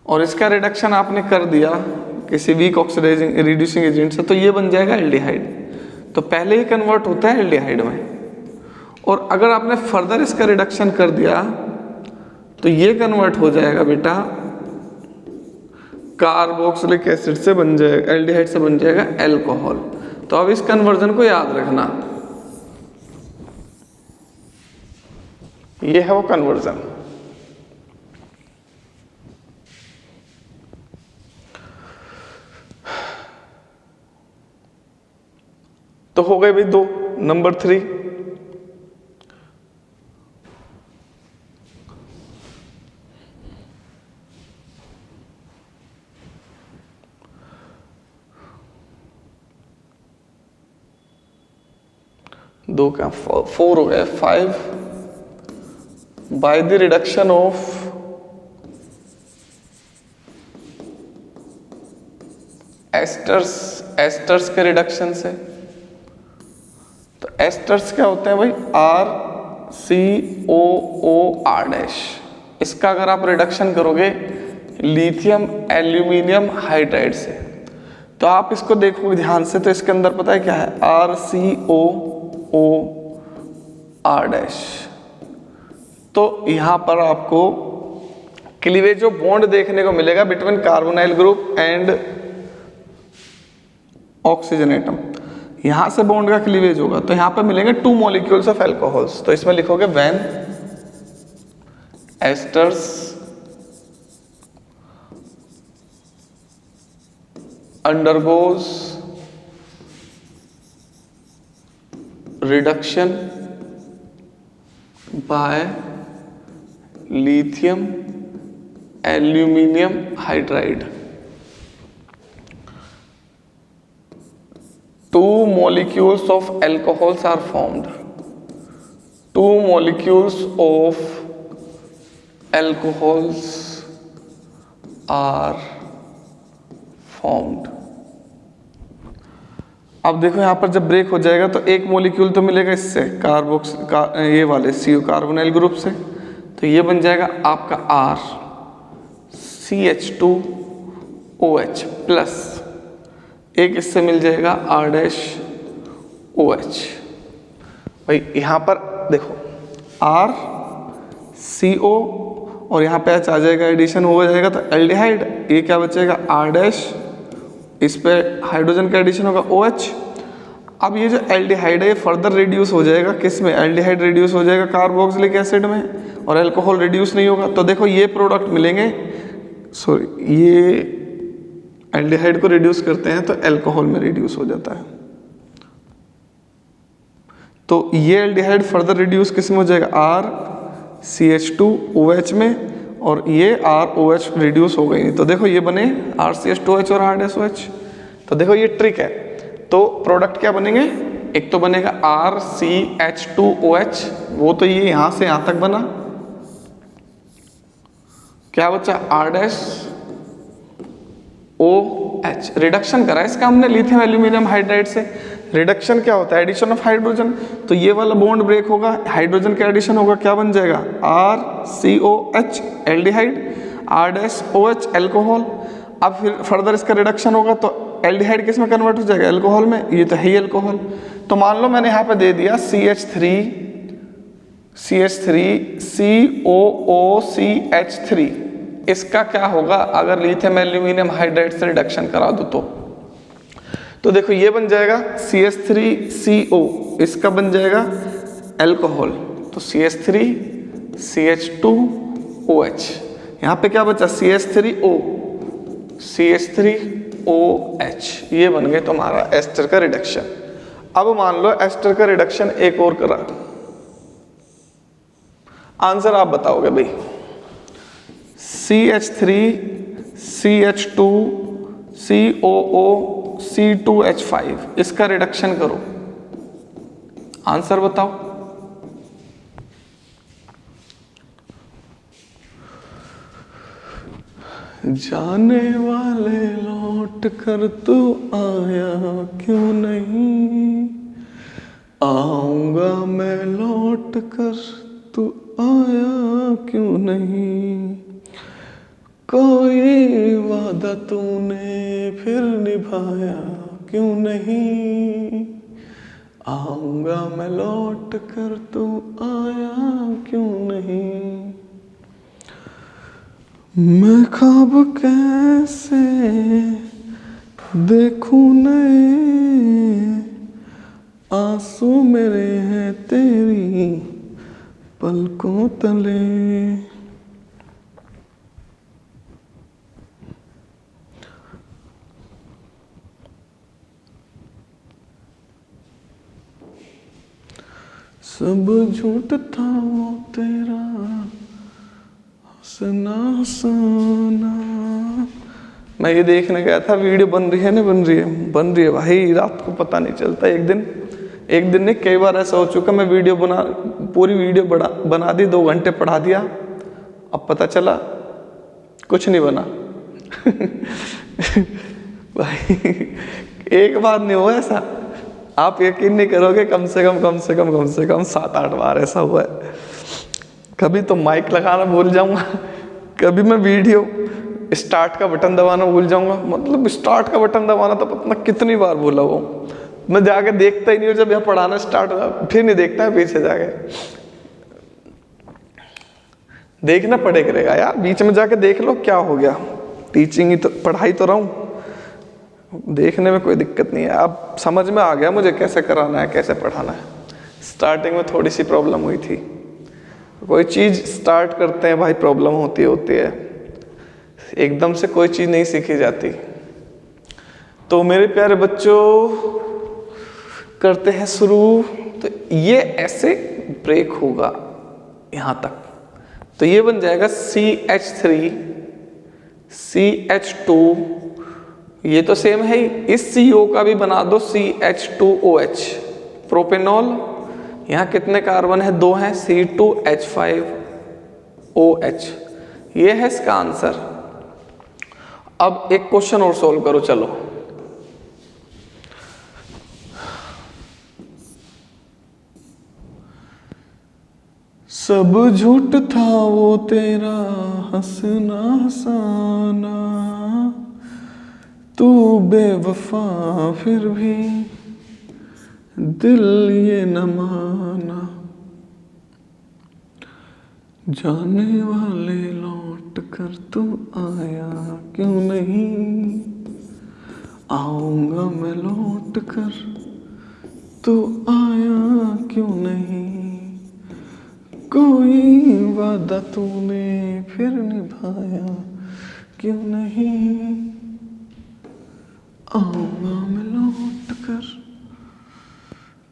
और इसका रिडक्शन आपने कर दिया किसी वीक ऑक्सीडाइजिंग रिड्यूसिंग एजेंट से, तो ये बन जाएगा एल्डिहाइड। तो पहले ही कन्वर्ट होता है एल्डिहाइड में, और अगर आपने फर्दर इसका रिडक्शन कर दिया तो ये कन्वर्ट हो जाएगा बेटा कार्बोक्सिलिक एसिड से बन जाएगा, एल्डिहाइड से बन जाएगा अल्कोहल। तो अब इस कन्वर्जन को याद रखना, ये है वो कन्वर्जन। तो हो गए भाई दो। नंबर 3, दो क्या 4 हो गए, 5 by the reduction of esters के रिडक्शन से। तो एस्टर्स क्या होते हैं भाई, RCOOR-। इसका अगर आप रिडक्शन करोगे लिथियम एल्यूमिनियम हाइड्राइड से, तो आप इसको देखोगे ध्यान से, तो इसके अंदर पता है क्या है, RCOOR-। तो यहां पर आपको क्लीवेज ऑफ बॉन्ड देखने को मिलेगा between carbonyl group and oxygen atom. यहां से बॉन्ड का क्लीवेज होगा, तो यहां पर मिलेंगे 2 मॉलिक्यूल्स ऑफ अल्कोहल्स। तो इसमें लिखोगे when esters undergoes reduction by lithium aluminium hydride. 2 molecules of alcohols are formed. 2 molecules of alcohols are formed. अब देखो यहाँ पर जब ब्रेक हो जाएगा तो एक मॉलिक्यूल तो मिलेगा इससे ये वाले CO कार्बोनाइल ग्रुप से, तो ये बन जाएगा आपका R CH2OH प्लस एक इससे मिल जाएगा R-OH। भाई यहाँ पर देखो R CO और यहाँ पे H आ जाएगा, एडिशन हो जाएगा तो एल्डिहाइड, ये क्या बचेगा R-, इस पे हाइड्रोजन का एडिशन होगा OH। अब ये जो एल्डिहाइड है ये फर्दर रिड्यूस हो जाएगा किस में, एल्डिहाइड रिड्यूस हो जाएगा कार्बोक्सिलिक एसिड में, और अल्कोहल रिड्यूस नहीं होगा। तो देखो ये प्रोडक्ट मिलेंगे, सॉरी ये एल्डिहाइड को रिड्यूस करते हैं तो अल्कोहल में रिड्यूस हो जाता है, तो ये एल्डिहाइड फर्दर रिड्यूस किस में हो जाएगा RCH2OH में, और ये ROH रिड्यूस हो गई। तो देखो ये बने RCH2OH और R-OH। तो देखो ये ट्रिक है, तो प्रोडक्ट क्या बनेंगे, एक तो बनेगा RCH2OH, वो तो ये यहां से यहां तक बना, क्या बचा R-OH, रिडक्शन करा इसका हमने लिथियम एल्यूमिनियम हाइड्राइड से। रिडक्शन क्या होता है, एडिशन ऑफ हाइड्रोजन, तो ये वाला बॉन्ड ब्रेक होगा, हाइड्रोजन का एडिशन होगा, क्या बन जाएगा RCOH एल्डिहाइड, R-OH अल्कोहल। अब फिर फर्दर इसका रिडक्शन होगा तो एल्डिहाइड किस में कन्वर्ट हो जाएगा, अल्कोहल में, ये तो है ही अल्कोहल। तो मान लो मैंने यहाँ पे दे दिया CH3COOCH3, इसका क्या होगा अगर लिथियम एल्यूमिनियम हाइड्राइड से रिडक्शन करा दो तो देखो ये बन जाएगा CH3CO, इसका बन जाएगा अल्कोहल, तो CH3CH2OH, यहाँ पे क्या बचा CH3OH, ये बन गए तुम्हारा एस्टर का रिडक्शन। अब मान लो एस्टर का रिडक्शन एक और करा, आंसर आप बताओगे भाई, CH3CH2COOC2H5, इसका रिडक्शन करो, आंसर बताओ। जाने वाले लौट कर तू आया क्यों नहीं, आऊंगा मैं लौट कर तू आया क्यों नहीं, कोई वादा तूने फिर निभाया क्यों नहीं, आऊंगा मैं लौट कर तू आया क्यों नहीं। मैं ख्वाब कैसे देखूं नए, आंसू मेरे हैं तेरी पलकों तले, सब झूठ था वो तेरा हंसना हंसना। मैं ये देखने गया था वीडियो बन रही है ना, बन रही है भाई, रात को पता नहीं चलता। एक दिन ने कई बार ऐसा हो चुका, मैं पूरी वीडियो बना दी, 2 घंटे पढ़ा दिया, अब पता चला कुछ नहीं बना। भाई एक बार नहीं हुआ ऐसा, आप यकीन नहीं करोगे, कम से कम 7-8 बार ऐसा हुआ है। कभी तो माइक लगाना भूल जाऊंगा, कभी मैं वीडियो स्टार्ट का बटन दबाना भूल जाऊंगा, मतलब स्टार्ट का बटन दबाना तो पता नहीं कितनी बार भूला वो, मैं जाके देखता ही नहीं हूँ। जब यह पढ़ाना स्टार्ट हुआ फिर नहीं देखता है, पीछे जाके देखना पड़ेगा यार, बीच में जाके देख लो क्या हो गया। टीचिंग ही तो, पढ़ाई तो रहा हूँ, देखने में कोई दिक्कत नहीं है। अब समझ में आ गया मुझे कैसे कराना है, कैसे पढ़ाना है। स्टार्टिंग में थोड़ी सी प्रॉब्लम हुई थी, कोई चीज़ स्टार्ट करते हैं भाई प्रॉब्लम होती है, एकदम से कोई चीज़ नहीं सीखी जाती। तो मेरे प्यारे बच्चों करते हैं शुरू। तो ये ऐसे ब्रेक होगा यहां तक, तो ये बन जाएगा CH3 CH2, ये तो सेम है ही, इस CO का भी बना दो CH2OH, प्रोपेनॉल। यहाँ कितने कार्बन है, 2 हैं, C2H5OH, ये है इसका आंसर। अब एक क्वेश्चन और सॉल्व करो, चलो। सब झूठ था वो तेरा हंसना हंसाना, तू बेवफा फिर भी दिल ये न माना, जाने वाले लौट कर तू आया क्यों नहीं, आऊंगा मैं लौट कर तू आया क्यों नहीं, कोई वादा तूने फिर निभाया क्यों नहीं, आऊंगा मैं लौट कर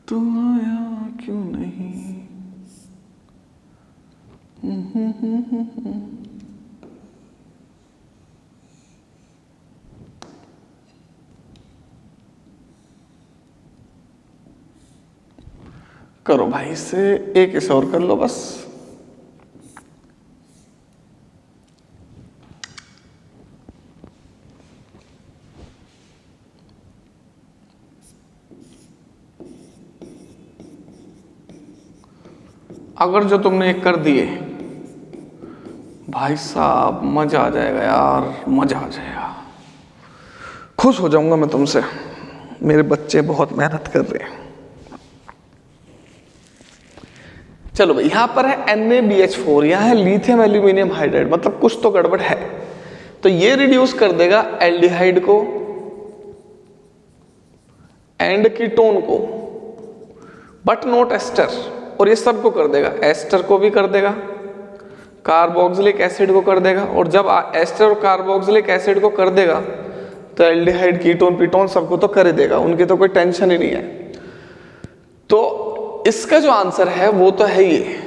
तू आया क्यों नहीं। करो भाई, इससे एक इसे और कर लो बस। अगर जो तुमने एक कर दिए भाई साहब, मजा आ जाएगा यार, मजा आ जाएगा, खुश हो जाऊंगा मैं तुमसे। मेरे बच्चे बहुत मेहनत कर रहे हैं। चलो भाई, यहां पर है NaBH4, यहां है लिथियम एल्यूमिनियम हाइड्राइड, मतलब कुछ तो गड़बड़ है। तो ये रिड्यूस कर देगा एल्डिहाइड को एंड कीटोन को, बट नॉट एस्टर, और ये सबको कर देगा, एस्टर को भी कर देगा, कार्बोक्सिलिक एसिड को कर देगा, और जब एस्टर और कार्बोक्सिलिक एसिड को कर देगा तो एल्डिहाइड कीटोन पीटोन सबको तो कर ही देगा, उनकी तो कोई टेंशन ही नहीं है। तो इसका जो आंसर है वो तो है ये,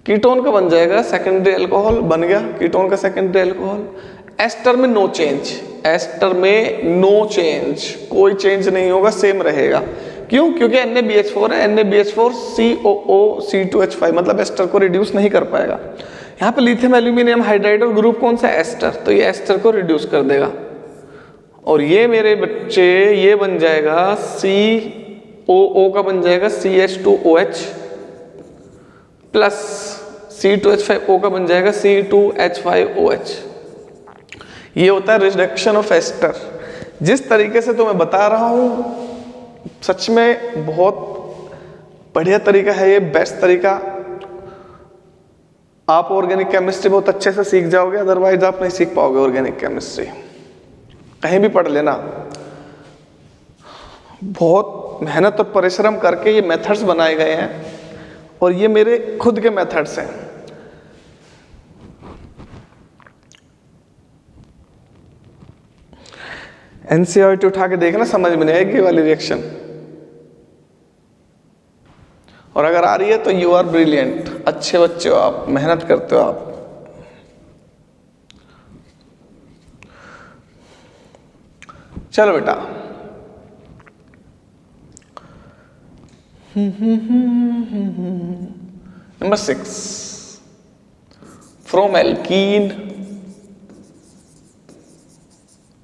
कीटोन का बन जाएगा सेकेंडरी अल्कोहल, बन गया कीटोन का सेकेंडरी अल्कोहल। एस्टर में नो चेंज, एस्टर में नो चेंज, कोई चेंज नहीं होगा, सेम रहेगा। क्यों? क्योंकि NaBH4 है, NaBH4 COO(C2H5), मतलब एस्टर को रिड्यूस नहीं कर पाएगा। यहाँ पे लिथियम एल्यूमिनियम हाइड्राइड और ग्रुप कौन सा, एस्टर, तो ये एस्टर को रिड्यूस कर देगा। और ये मेरे बच्चे ये बन जाएगा COO का बन जाएगा CH2OH प्लस C2H5O का बन जाएगा C2H5OH। ये होता है रिडक्शन ऑफ एस्टर। जिस तरीके से तो मैं बता रहा हूं, सच में बहुत बढ़िया तरीका है ये, बेस्ट तरीका। आप ऑर्गेनिक केमिस्ट्री बहुत अच्छे से सीख जाओगे, अदरवाइज आप नहीं सीख पाओगे ऑर्गेनिक केमिस्ट्री। कहीं भी पढ़ लेना, बहुत मेहनत और परिश्रम करके ये मेथड्स बनाए गए हैं, और ये मेरे खुद के मेथड्स हैं। NCERT उठा के देखना, समझ में नहीं आएगी वाली रिएक्शन, और अगर आ रही है तो यू आर ब्रिलियंट, अच्छे बच्चे हो आप, मेहनत करते हो आप। चलो बेटा, नंबर 6, फ्रॉम एल्कीन।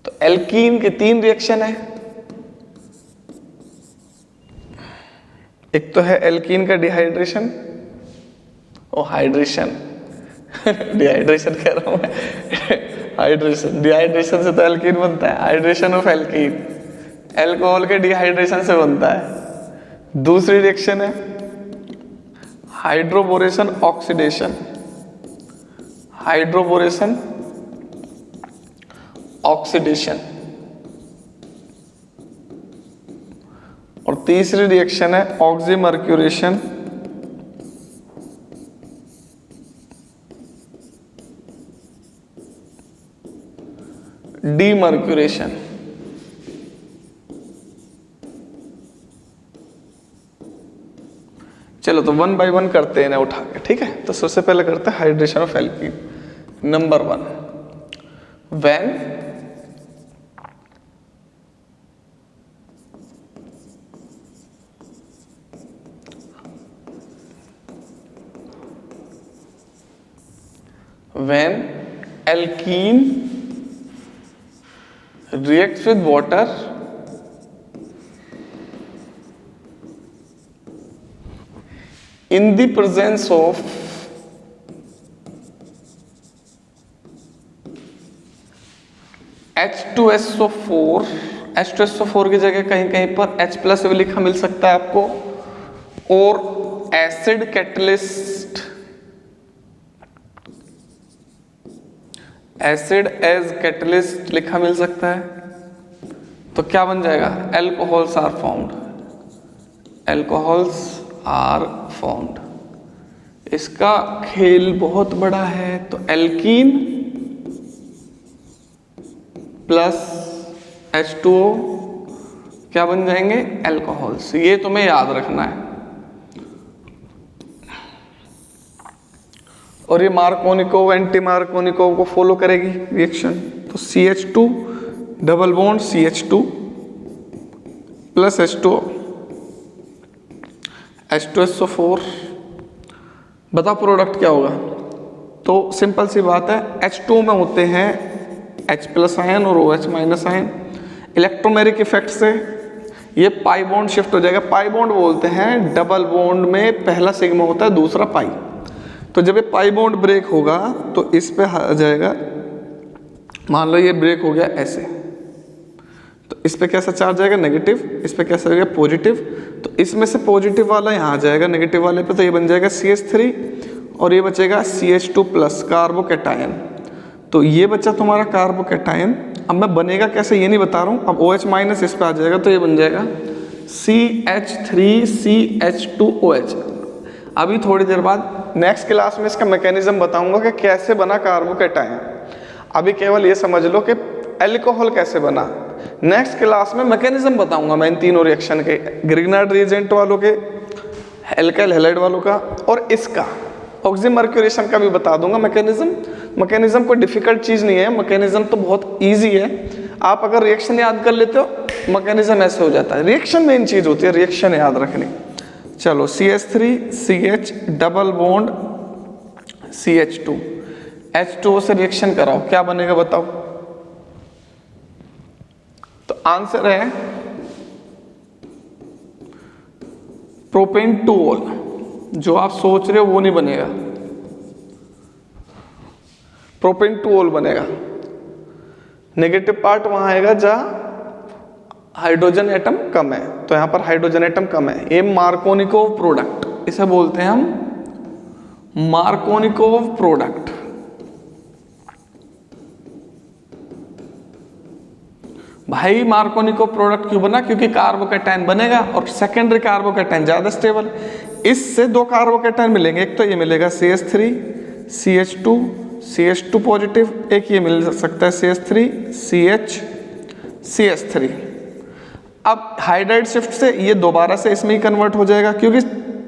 तो एल्कीन के 3 रिएक्शन है। एक तो है एल्कीन का डिहाइड्रेशन, ओ हाइड्रेशन डिहाइड्रेशन कह रहा हूं मैं हाइड्रेशन, डिहाइड्रेशन से तो एल्कीन बनता है, हाइड्रेशन ऑफ एल्कीन एल्कोहल के डिहाइड्रेशन से बनता है। दूसरी रिएक्शन है हाइड्रोबोरेशन ऑक्सीडेशन, हाइड्रोबोरेशन ऑक्सीडेशन। और तीसरी रिएक्शन है ऑक्सीमर्क्यूरेशन डीमर्क्यूरेशन। चलो तो 1 बाय 1 करते हैं ना उठा के, ठीक है। तो सबसे पहले करते हैं hydration of alkene. Number 1, when alkene reacts with water in the presence of H2SO4, H2SO4 की जगह कहीं कहीं पर H प्लस भी लिखा मिल सकता है आपको, और acid catalyst, acid as catalyst लिखा मिल सकता है, तो क्या बन जाएगा? Alcohols are found, alcohols are found. इसका खेल बहुत बड़ा है, तो एल्कीन प्लस H2O क्या बन जाएंगे? एल्कोहल्स। ये तुम्हें याद रखना है। और ये मार्कोनिकोव एंटी मार्कोनिकोव को फॉलो करेगी रिएक्शन। तो CH2 double bond CH2 plus H2O, H2SO4। बताओ प्रोडक्ट क्या होगा? तो सिंपल सी बात है, H2O में होते हैं H प्लस आयन और OH minus ion. Electromeric effect से ये पाई बॉन्ड शिफ्ट हो जाएगा। पाई बॉन्ड बोलते हैं डबल बॉन्ड में पहला सिग्मा होता है, दूसरा पाई। तो जब ये पाई बॉन्ड ब्रेक होगा तो इस पे आ जाएगा, मान लो ये ब्रेक हो गया ऐसे, तो इस पे कैसा चार्ज आएगा? नेगेटिव। इस पे कैसा आएगा? पॉजिटिव। तो इसमें से पॉजिटिव वाला यहाँ आ जाएगा नेगेटिव वाले पे, तो ये बन जाएगा CH3 और ये बचेगा CH2 प्लस कार्बोकैटायन। तो ये बच्चा तुम्हारा कार्बोकैटायन। अब मैं बनेगा कैसे ये नहीं बता रहा हूँ। अब OH माइनस इस पे आ जाएगा, तो ये बन जाएगा CH3CH2OH। अभी थोड़ी देर बाद नेक्स्ट क्लास में इसका मैकेनिज्म बताऊंगा कि कैसे बना कार्बोकैटायन। अभी केवल ये समझ लो कि अल्कोहल कैसे बना। नेक्स्ट क्लास में मैकेनिज्म बताऊंगा मैं इन तीनों रिएक्शन के, ग्रिग्नार्ड रिएजेंट वालों के, एल्काइल हैलाइड वालों का, और इसका ऑक्सीमर्क्यूरेशन का भी बता दूंगा मैकेनिज्म। मैकेनिज्म कोई डिफिकल्ट चीज़ नहीं है, मैकेनिज्म तो बहुत ईजी है। आप अगर रिएक्शन याद कर लेते हो, मैकेनिज्म ऐसे हो जाता है। रिएक्शन मेन चीज़ होती है, रिएक्शन याद रखनी। चलो CH3CH double bond CH2, H2O से रिएक्शन कराओ, क्या बनेगा बताओ? तो आंसर है प्रोपेन-2-ऑल। जो आप सोच रहे हो वो नहीं बनेगा, प्रोपेन-2-ऑल बनेगा। नेगेटिव पार्ट वहां आएगा जहां हाइड्रोजन एटम कम है, तो यहां पर हाइड्रोजन एटम कम है। ये मार्कोनिकोव प्रोडक्ट, इसे बोलते हैं हम मार्कोनिकोव प्रोडक्ट। भाई मार्कोनिकोव प्रोडक्ट क्यों बना? क्योंकि कार्बोकैटायन बनेगा और सेकेंडरी कार्बोकैटायन ज्यादा स्टेबल। इससे दो कार्बोकैटायन मिलेंगे, एक तो ये मिलेगा CH3 CH2 CH2 पॉजिटिव, एक ये मिल सकता है CH3 CH CH3। अब हाइड्राइड शिफ्ट से ये दोबारा से इसमें ही कन्वर्ट हो जाएगा, क्योंकि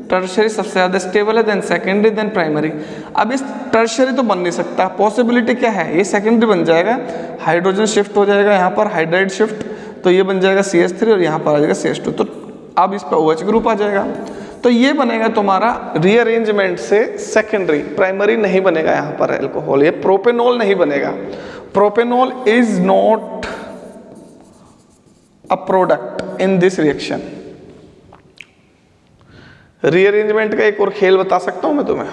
टर्शरी सबसे ज़्यादा स्टेबल है, देन सेकेंडरी, देन प्राइमरी। अब इस टर्शरी तो बन नहीं सकता, पॉसिबिलिटी क्या है? ये सेकेंडरी बन जाएगा, हाइड्रोजन शिफ्ट हो जाएगा यहाँ पर, हाइड्राइड शिफ्ट, तो ये बन जाएगा CH3 और यहाँ पर आ जाएगा CH2। तो अब इस पर OH ग्रुप आ जाएगा। तो ये बनेगा तुम्हारा रीअरेंजमेंट से सेकेंडरी, प्राइमरी नहीं बनेगा यहाँ पर एल्कोहल। ये प्रोपेनॉल नहीं बनेगा। Propanol is not a product in this reaction. Rearrangement का एक और खेल बता सकता हूं मैं तुम्हें।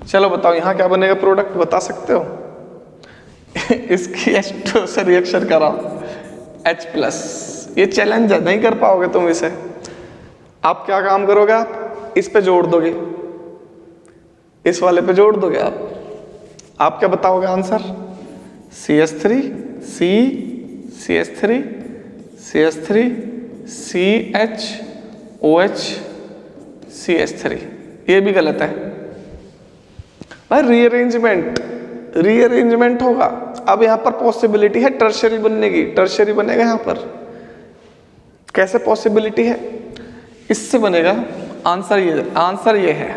चलो बताओ यहां क्या बनेगा प्रोडक्ट, बता सकते हो? इसकी H2 से रिएक्शन कराओ, H प्लस। ये चैलेंज है, नहीं कर पाओगे तुम इसे। आप क्या काम करोगे? आप इस पे जोड़ दोगे, इस वाले पे जोड़ दोगे। आप क्या बताओगे answer? CH3 C CH3 CH3 CH OH CH3, ये भी गलत है भाई। रीअरेंजमेंट होगा। अब यहाँ पर पॉसिबिलिटी है टर्शरी बनने की, टर्शरी बनेगा यहाँ पर। कैसे पॉसिबिलिटी है? इससे बनेगा। आंसर ये है,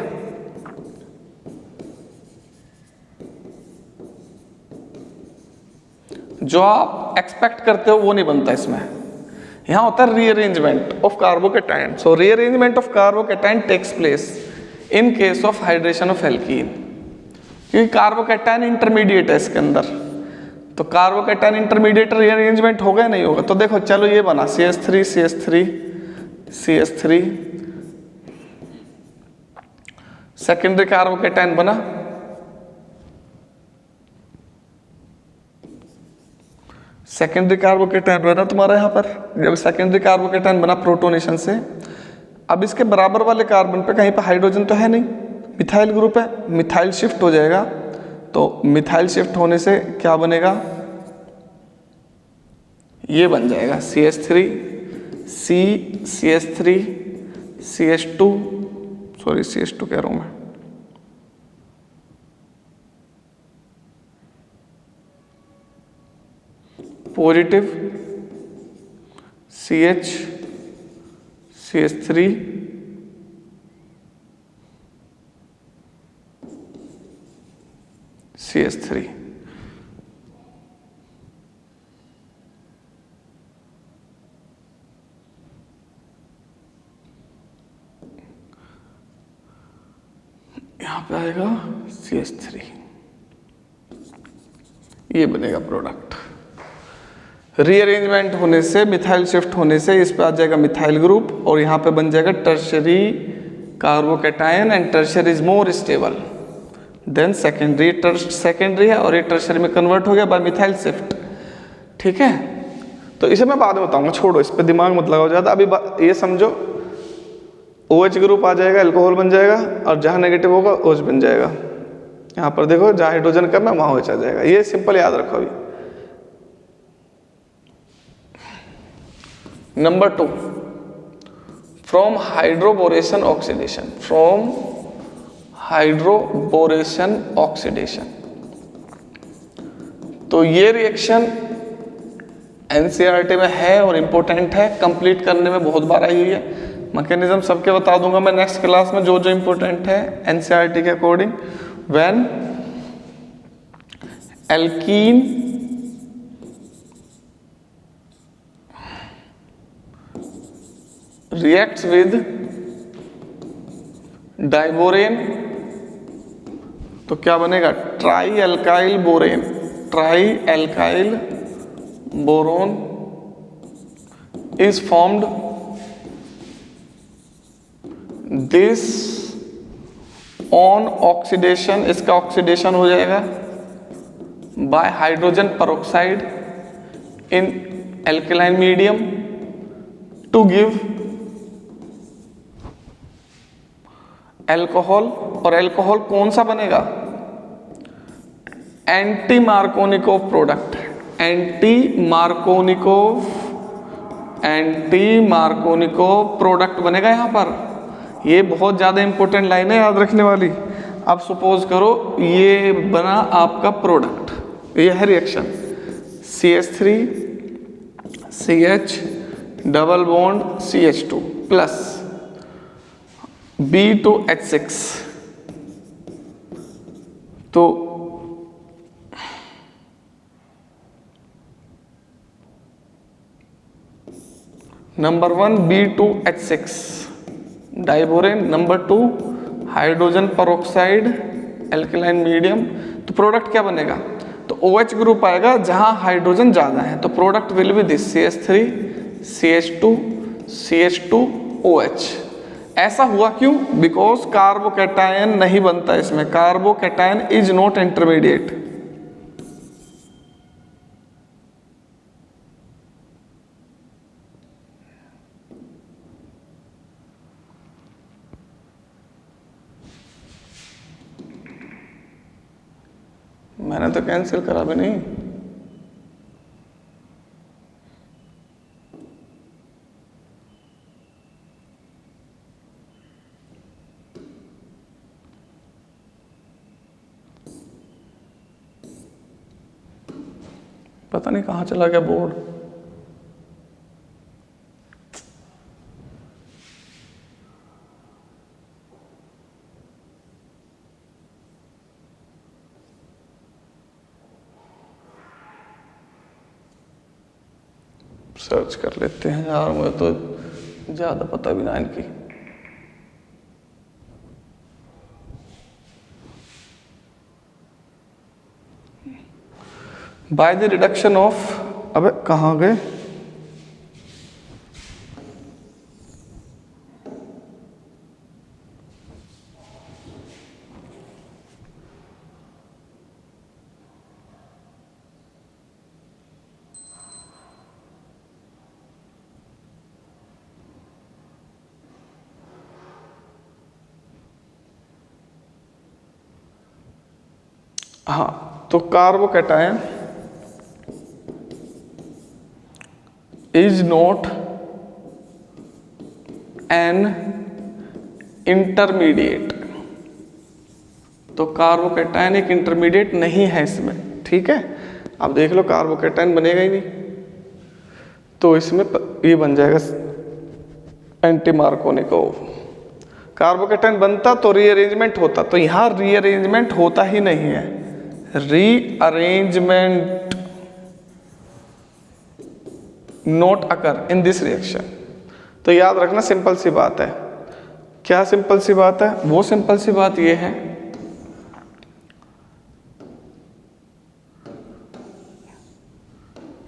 जो आप एक्सपेक्ट करते हो वो नहीं बनता इसमें। यहां होता है rearrangement of carbocation. So rearrangement of carbocation takes place in case of hydration of alkene, क्योंकि कार्बोकैटायन इंटरमीडिएट है इसके अंदर। तो कार्बोकैटायन इंटरमीडिएट रीअरेंजमेंट होगा या नहीं होगा? तो देखो चलो ये बना CH3 CH3 CH3, secondary carbocation बना। सेकेंडरी कार्बोकैटायन बना तुम्हारा यहाँ पर। जब सेकेंडरी कार्बोकैटायन बना प्रोटोनेशन से, अब इसके बराबर वाले कार्बन पे कहीं पे हाइड्रोजन तो है नहीं, मिथाइल ग्रुप है, मिथाइल शिफ्ट हो जाएगा। तो मिथाइल शिफ्ट होने से क्या बनेगा? ये बन जाएगा CH3 CH3 CH2, sorry CH2 कह रहा हूं मैं, पॉजिटिव CH CH3 CH3। यहां पे आएगा CH3, ये बनेगा प्रोडक्ट। रीअरेंजमेंट होने से, मिथाइल शिफ्ट होने से इस पे आ जाएगा मिथाइल ग्रुप, और यहाँ पे बन जाएगा tertiary carbocation, and tertiary is more stable then secondary. Secondary है और ये टर्शरी में कन्वर्ट हो गया बाय मिथाइल शिफ्ट। ठीक है, तो इसे मैं बाद में बताऊंगा, छोड़ो इस पे दिमाग मत लगाओ ज़्यादा। अभी ये समझो, OH ग्रुप आ जाएगा, अल्कोहल बन जाएगा, और जहाँ नेगेटिव होगा OH बन जाएगा। यहाँ पर देखो जहाँ हाइड्रोजन कम है वहाँ OH आ जाएगा। ये सिंपल याद रखो। अभी number 2, from hydroboration oxidation. From hydroboration oxidation, तो ये रिएक्शन NCERT में है और इम्पोर्टेंट है, कंप्लीट करने में बहुत बार आई हुई है। मैकेनिज्म सबके बता दूंगा मैं नेक्स्ट क्लास में, जो जो इम्पोर्टेंट है NCERT के according. When alkene reacts with diborane, तो क्या बनेगा? Tri alkyl borane. Tri alkyl boron is formed. This on oxidation, इसका ऑक्सीडेशन हो जाएगा by hydrogen peroxide in alkaline medium to give alcohol. और एल्कोहल कौन सा बनेगा? Anti Markovnikov product. Anti Markovnikov product बनेगा यहाँ पर। ये बहुत ज्यादा इंपॉर्टेंट लाइन है, याद रखने वाली। अब सपोज करो ये बना आपका प्रोडक्ट, ये है reaction CH3 CH double bond CH2 plus B2H6। तो number 1 B2H6 diborane, number 2 hydrogen peroxide alkaline medium. तो प्रोडक्ट क्या बनेगा? तो OH ग्रुप आएगा जहां हाइड्रोजन ज्यादा है, तो product will be this CH3 CH2 CH2 OH। ऐसा हुआ क्यों? बिकॉज कार्बोकैटायन नहीं बनता इसमें। Carbocation is not intermediate. मैंने तो कैंसिल करा भी नहीं। पता नहीं कहाँ चला गया बोर्ड। सर्च कर लेते हैं यार, मुझे तो ज़्यादा पता भी ना इनकी। बाय द रिडक्शन ऑफ, अबे कहाँ गए? हाँ, तो carbocation is not an intermediate. तो कार्बोकैटायन एक इंटरमीडिएट नहीं है इसमें, ठीक है। अब देख लो कार्बोकैटायन बनेगा ही नहीं, तो इसमें ये बन जाएगा एंटी मार्कोनिकोव। कार्बोकैटायन बनता तो रीअरेंजमेंट होता, तो यहां रीअरेंजमेंट होता ही नहीं है। Rearrangement not occur in this reaction. तो याद रखना, सिंपल सी बात है। क्या सिंपल सी बात है? वो सिंपल सी बात ये है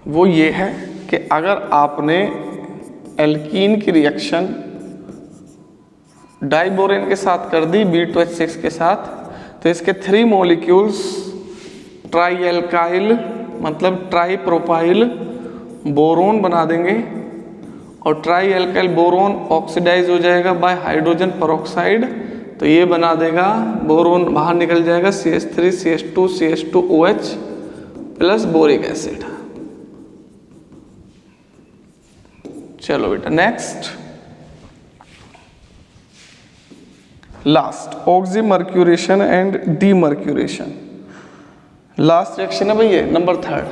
वो ये है कि अगर आपने एल्कीन की रिएक्शन डाइबोरेन के साथ कर दी B2H6 के साथ, तो इसके 3 मॉलिक्यूल्स ट्राई एल्काइल मतलब ट्राई प्रोपाइल बोरोन बना देंगे, और ट्राई एल्काइल बोरोन ऑक्सीडाइज हो जाएगा बाय हाइड्रोजन पेरोक्साइड, तो ये बना देगा बोरोन बाहर निकल जाएगा CH3 CH2 CH2OH plus boric acid. चलो बेटा next, last oxymercuration and demercuration. Last reaction है भाई ये नंबर 3,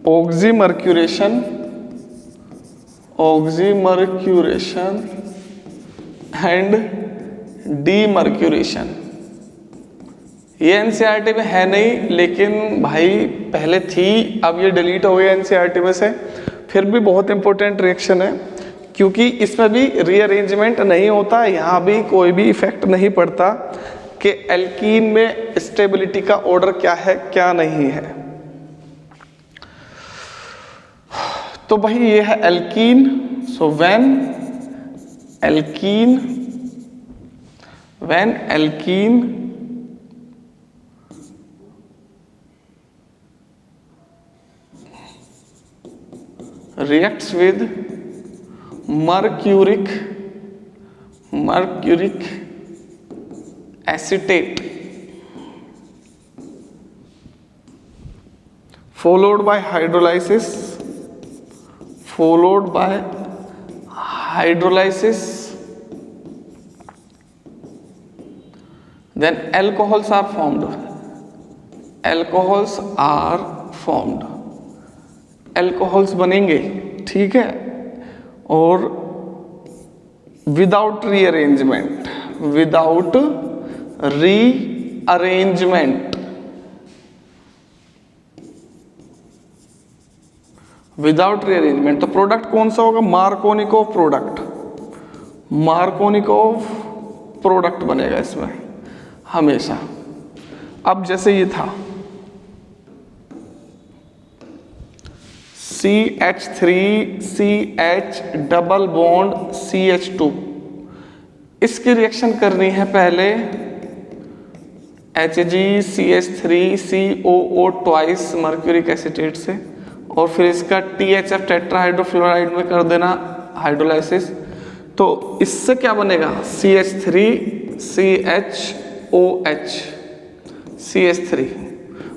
ऑक्सीमर्क्यूरेशन एंड डीमर्क्यूरेशन। ये एनसीईआरटी में है नहीं, लेकिन भाई पहले थी, अब ये डिलीट हो गई एनसीईआरटी में से। फिर भी बहुत इंपॉर्टेंट रिएक्शन है, क्योंकि इसमें भी रीअरेंजमेंट नहीं होता, यहाँ भी कोई भी इफेक्ट नहीं पड़ता कि एल्कीन में स्टेबिलिटी का ऑर्डर क्या है क्या नहीं है। तो भाई ये है alkene. So when alkene reacts with mercuric acetate followed by hydrolysis, then alcohols are formed, alcohols बनेंगे, ठीक है। और विदाउट रीअरेंजमेंट, तो प्रोडक्ट कौन सा होगा? मार्कोनिकोव प्रोडक्ट बनेगा इसमें हमेशा। अब जैसे ये था CH3CH डबल बॉन्ड CH2, इसकी रिएक्शन करनी है पहले HgCH3COO ट्वाइस मर्क्यूरिक एसिटेट से, और फिर इसका THF टेट्राहाइड्रोफ्लोराइड में कर देना हाइड्रोलाइसिस। तो इससे क्या बनेगा? CH3CHOH CH3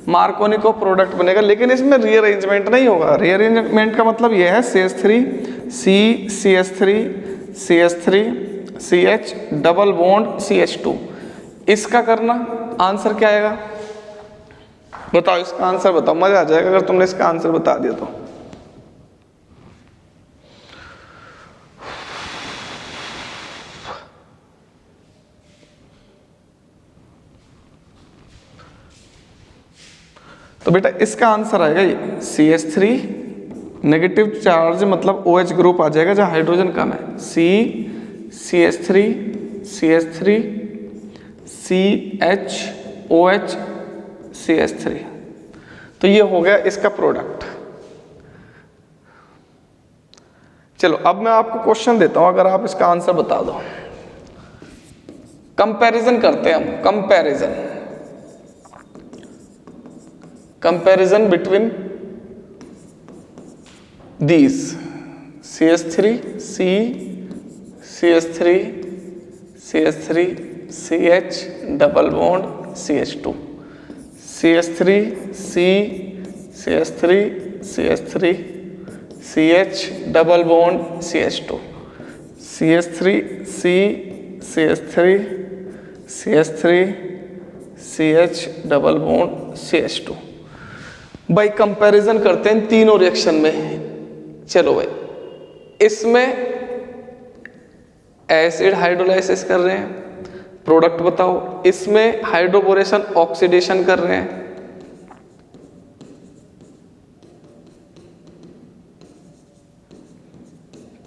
मार्कोनिकोव प्रोडक्ट बनेगा, लेकिन इसमें रीअरेंजमेंट नहीं होगा। रीअरेंजमेंट का मतलब यह है CH3CH3CH डबल बॉन्ड CH2, इसका करना। आंसर क्या आएगा? बताओ इसका आंसर बताओ, मजा आ जाएगा अगर तुमने इसका आंसर बता दिया तो। तो बेटा इसका आंसर आएगा ये CH3, नेगेटिव चार्ज मतलब OH ग्रुप आ जाएगा जहाँ हाइड्रोजन कम है, CH3 CH OH CH3। तो ये हो गया इसका प्रोडक्ट। चलो अब मैं आपको क्वेश्चन देता हूं, अगर आप इसका आंसर बता दो। कंपैरिजन करते हैं हम, comparison between these CH3 CH3 CH double bond CH2 CH3 CH3 CH double bond CH2 CH3 CH double bond CH2। भाई कंपैरिजन करते हैं तीनों रिएक्शन में। चलो भाई, इसमें एसिड हाइड्रोलाइसिस कर रहे हैं, प्रोडक्ट बताओ। इसमें हाइड्रोबोरेशन ऑक्सीडेशन कर रहे हैं,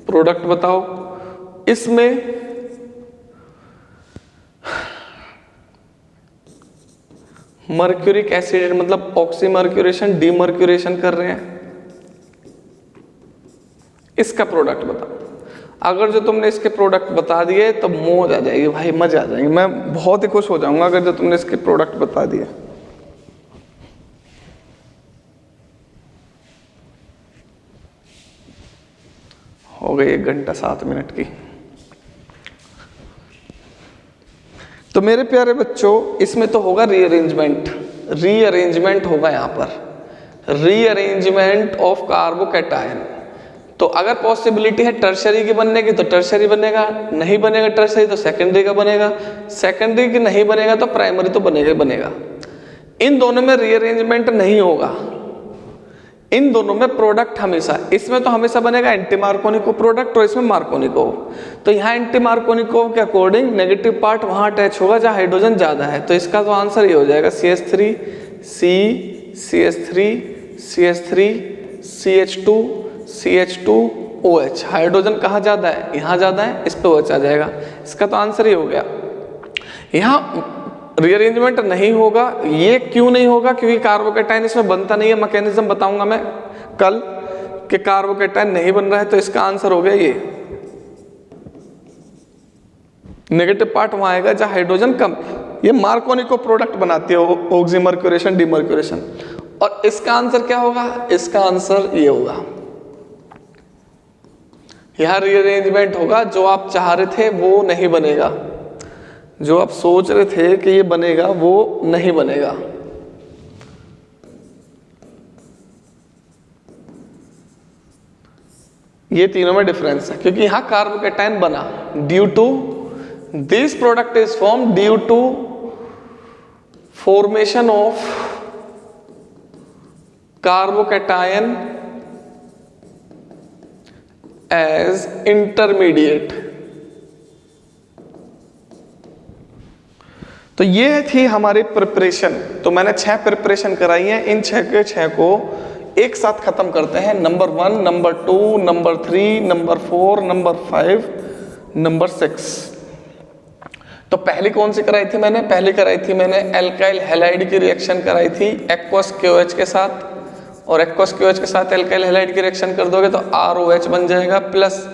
प्रोडक्ट बताओ। इसमें मर्क्यूरिक एसिड मतलब ऑक्सीमर्क्यूरेशन डीमर्क्यूरेशन कर रहे हैं, इसका प्रोडक्ट बताओ। अगर जो तुमने इसके प्रोडक्ट बता दिए तो मौज आ जाएगी भाई, मजा आ जाएगी। मैं बहुत ही खुश हो जाऊंगा अगर जो तुमने इसके प्रोडक्ट बता दिए। हो गई 1 घंटा 7 मिनट की। तो मेरे प्यारे बच्चों, इसमें तो होगा रीअरेंजमेंट होगा यहाँ पर, रीअरेंजमेंट ऑफ कार्बोकैटायन। तो अगर पॉसिबिलिटी है टर्शरी की बनने की तो टर्शरी बनेगा, नहीं बनेगा टर्शरी तो सेकेंडरी का बनेगा, सेकेंडरी की नहीं बनेगा तो प्राइमरी तो बनेगा ही बनेगा। इन दोनों में रीअरेंजमेंट नहीं होगा, इन दोनों में प्रोडक्ट हमेशा, इसमें तो हमेशा बनेगा एंटी मार्कोनिको प्रोडक्ट और इसमें मार्कोनिको। तो यहाँ एंटी मार्कोनिको के अकॉर्डिंग नेगेटिव पार्ट वहाँ अटैच होगा जहाँ हाइड्रोजन ज़्यादा है। तो इसका तो आंसर ये हो जाएगा CH3 CH2 CH2 OH। Hydrogen कहाँ ज़्यादा है? यहाँ ज़्यादा है, इस पे OH आ जाएगा। इसका तो आंसर ये हो गया। यहाँ रीअरेंजमेंट नहीं होगा, ये क्यों नहीं होगा? क्योंकि कार्बोकैटायन इसमें बनता नहीं है। मैकेनिज्म बताऊंगा मैं कल कि कार्बोकैटायन नहीं बन रहा है। तो इसका आंसर हो गया ये, नेगेटिव पार्ट वहां आएगा जहां हाइड्रोजन कम। ये मार्कोनिको प्रोडक्ट बनाती है, ऑक्सीमर्क्यूरेशन डीमर्क्यूरेशन। और इसका आंसर क्या होगा? इसका आंसर ये होगा, यहां रीअरेंजमेंट होगा। जो आप चाह रहे थे वो नहीं बनेगा, जो आप सोच रहे थे कि ये बनेगा वो नहीं बनेगा। ये तीनों में डिफरेंस है, क्योंकि यहां कार्बोकैटायन बना due to this product is form due to formation of carbocation as intermediate. तो ये थी हमारी प्रिपरेशन। तो मैंने 6 प्रिपरेशन कराई हैं। इन 6 के 6 को एक साथ खत्म करते हैं। Number 1, number 2, number 3, number 4, number 5, number 6। तो पहली कौन सी कराई थी मैंने? पहली कराई थी मैंने एल्काइल हैलाइड की रिएक्शन कराई थी एक्वस KOH के साथ। और एक्वस KOH के साथ एल्काइल हैलाइड की रिएक्शन कर दोगे तो ROH बन जाएगा प्लस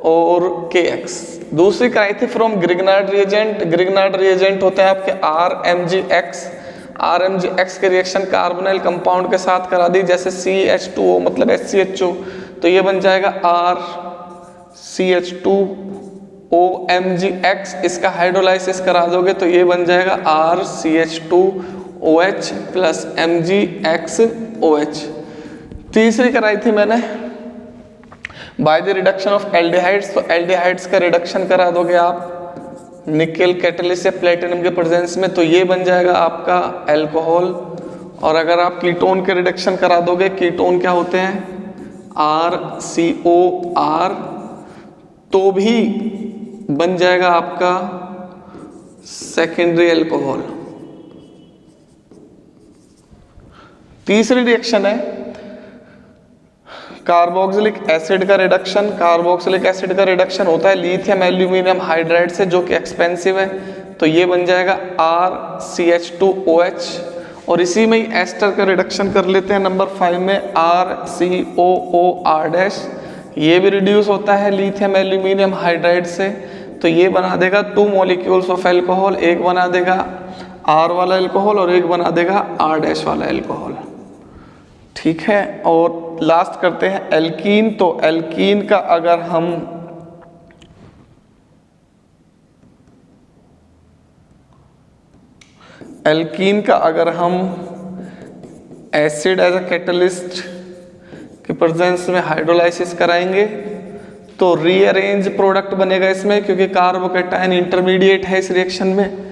और KX। दूसरी कराई थी from Grignard reagent. Grignard reagent होते हैं आपके RMgX। RMgX के रिएक्शन कार्बोनाइल कंपाउंड के साथ करा दी, जैसे CH2O मतलब HCHO। तो ये बन जाएगा RCH2OMgX। इसका हाइड्रोलाइसिस करा दोगे तो ये बन जाएगा RCH2OH प्लस MgXOH। तीसरी कराई थी मैंने by the reduction of aldehydes. तो एल्डिहाइड्स का रिडक्शन करा दोगे आप निकेल कैटलिस्ट या प्लेटिनम के प्रेजेंस में, तो ये बन जाएगा आपका अल्कोहल और अगर आप कीटोन के रिडक्शन करा दोगे, कीटोन क्या होते हैं RCOR, तो भी बन जाएगा आपका सेकेंडरी अल्कोहल। तीसरी रिएक्शन है कार्बोक्सिलिक एसिड का रिडक्शन। कार्बोक्सिलिक एसिड का रिडक्शन होता है लिथियम एल्यूमिनियम हाइड्राइड से, जो कि एक्सपेंसिव है, तो ये बन जाएगा RCH2OH। और इसी में ही एस्टर का रिडक्शन कर लेते हैं नंबर 5 में RCOOR-, ये भी रिड्यूस होता है लिथियम एल्यूमिनियम हाइड्राइड से, तो ये बना देगा 2 मॉलिक्यूल्स ऑफ एल्कोहल, एक बना देगा R वाला एल्कोहल और एक बना देगा R- वाला एल्कोहल। ठीक है, और लास्ट करते हैं एल्कीन। तो एल्कीन का अगर हम एसिड एज अ कैटलिस्ट के प्रेजेंस में हाइड्रोलाइसिस कराएंगे तो रीअरेंज प्रोडक्ट बनेगा इसमें, क्योंकि कार्बोकैटायन इंटरमीडिएट है इस रिएक्शन में।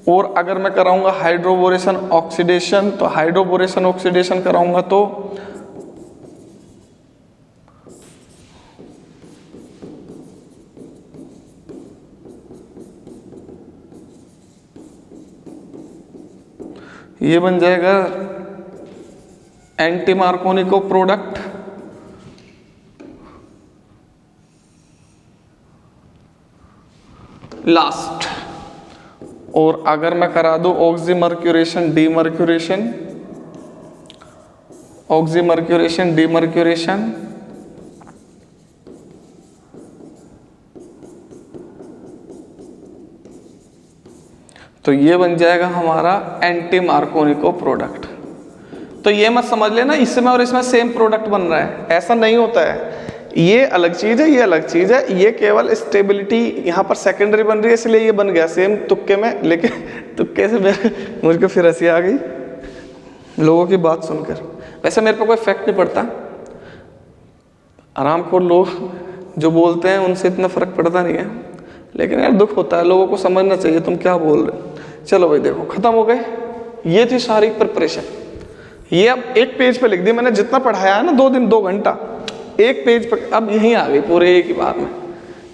और अगर मैं कराऊंगा हाइड्रोबोरेशन ऑक्सीडेशन, तो हाइड्रोबोरेशन ऑक्सीडेशन कराऊंगा तो ये बन जाएगा एंटी मार्कोनिको प्रोडक्ट। लास्ट, और अगर मैं करा दूं ऑक्सीमर्क्यूरेशन डीमर्क्यूरेशन, तो ये बन जाएगा हमारा एंटी मार्कोनिको प्रोडक्ट। तो ये मत समझ लेना इसमें और इसमें सेम प्रोडक्ट बन रहा है, ऐसा नहीं होता है। ये अलग चीज है, ये अलग चीज है। ये केवल स्टेबिलिटी यहाँ पर सेकेंडरी बन रही है, इसलिए ये बन गया सेम तुक्के में। लेकिन तुक्के से मुझको फिर हंसी आ गई लोगों की बात सुनकर। वैसे मेरे पे कोई इफेक्ट नहीं पड़ता, आरामखोर लोग जो बोलते हैं उनसे इतना फर्क पड़ता नहीं है, लेकिन यार दुख होता है, लोगों को समझना चाहिए तुम क्या बोल रहे हो। चलो भाई देखो, खत्म हो गए। ये थी सारी प्रिपरेशन। ये अब एक पेज पे लिख दी मैंने, जितना पढ़ाया है ना 2 दिन 2 घंटा एक पेज पे, अब यहीं आ गई पूरे एक ही बार में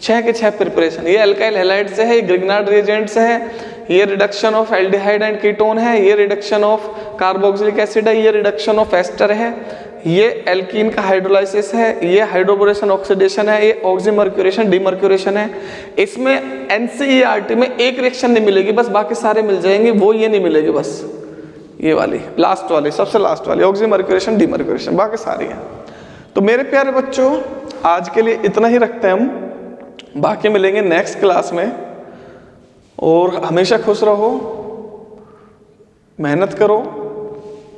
6 के 6 प्रिपरेशन। ये अल्काइल हैलाइड से है, ये ग्रिग्नार्ड रिएजेंट से है, ये reduction of aldehyde and ketone है, ये रिडक्शन ऑफ कार्बोक्सिलिक एसिड है, ये रिडक्शन ऑफ एस्टर है, ये एल्कीन का हाइड्रोलाइसिस है, ये हाइड्रोबोरेशन ऑक्सीडेशन है, ये ऑक्सीमर्क्यूरेशन डीमर्क्यूरेशन है। इसमें NCERT में एक रिएक्शन नहीं मिलेगी, बस बाकी सारे मिल जाएंगे, वो ये नहीं मिलेगी, बस ये वाली लास्ट वाली, सबसे लास्ट वाली ऑक्सीमर्क्यूरेशन डीमर्क्यूरेशन, बाकी सारी हैं। तो मेरे प्यारे बच्चों, आज के लिए इतना ही रखते हैं हम, बाकी मिलेंगे नेक्स्ट क्लास में। और हमेशा खुश रहो, मेहनत करो,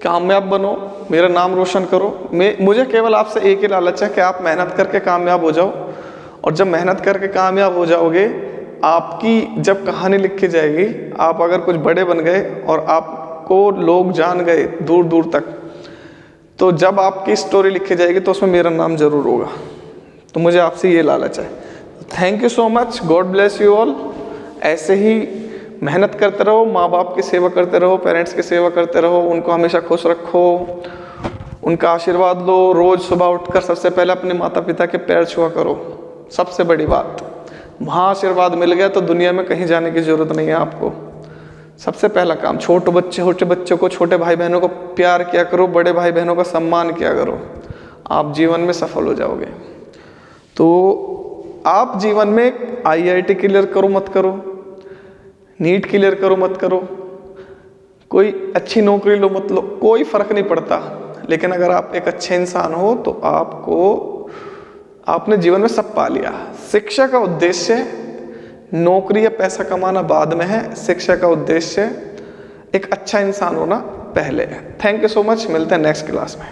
कामयाब बनो, मेरा नाम रोशन करो। मुझे केवल आपसे एक ही लालच है कि आप मेहनत करके कामयाब हो जाओ। और जब मेहनत करके कामयाब हो जाओगे, आपकी जब कहानी लिखी जाएगी, आप अगर कुछ बड़े बन गए और आपको लोग जान गए दूर दूर तक, तो जब आपकी स्टोरी लिखी जाएगी तो उसमें मेरा नाम जरूर होगा। तो मुझे आपसे ये लालच है। Thank you so much, God bless you all. ऐसे ही मेहनत करते रहो, माँ बाप की सेवा करते रहो, पेरेंट्स की सेवा करते रहो, उनको हमेशा खुश रखो, उनका आशीर्वाद लो। रोज सुबह उठकर सबसे पहले अपने माता पिता के पैर छुआ करो, सबसे बड़ी बात। वहाँ आशीर्वाद मिल गया तो दुनिया में कहीं जाने की जरूरत नहीं है आपको। सबसे पहला काम, छोटे बच्चों को, छोटे भाई बहनों को प्यार किया करो, बड़े भाई बहनों का सम्मान किया करो, आप जीवन में सफल हो जाओगे। तो आप जीवन में IIT क्लियर करो मत करो, नीट क्लियर करो मत करो, कोई अच्छी नौकरी लो मत लो, कोई फर्क नहीं पड़ता। लेकिन अगर आप एक अच्छे इंसान हो तो आपने जीवन में सब पा लिया। शिक्षा का उद्देश्य नौकरी या पैसा कमाना बाद में है, शिक्षा का उद्देश्य एक अच्छा इंसान होना पहले है। थैंक यू सो मच, मिलते हैं नेक्स्ट क्लास में।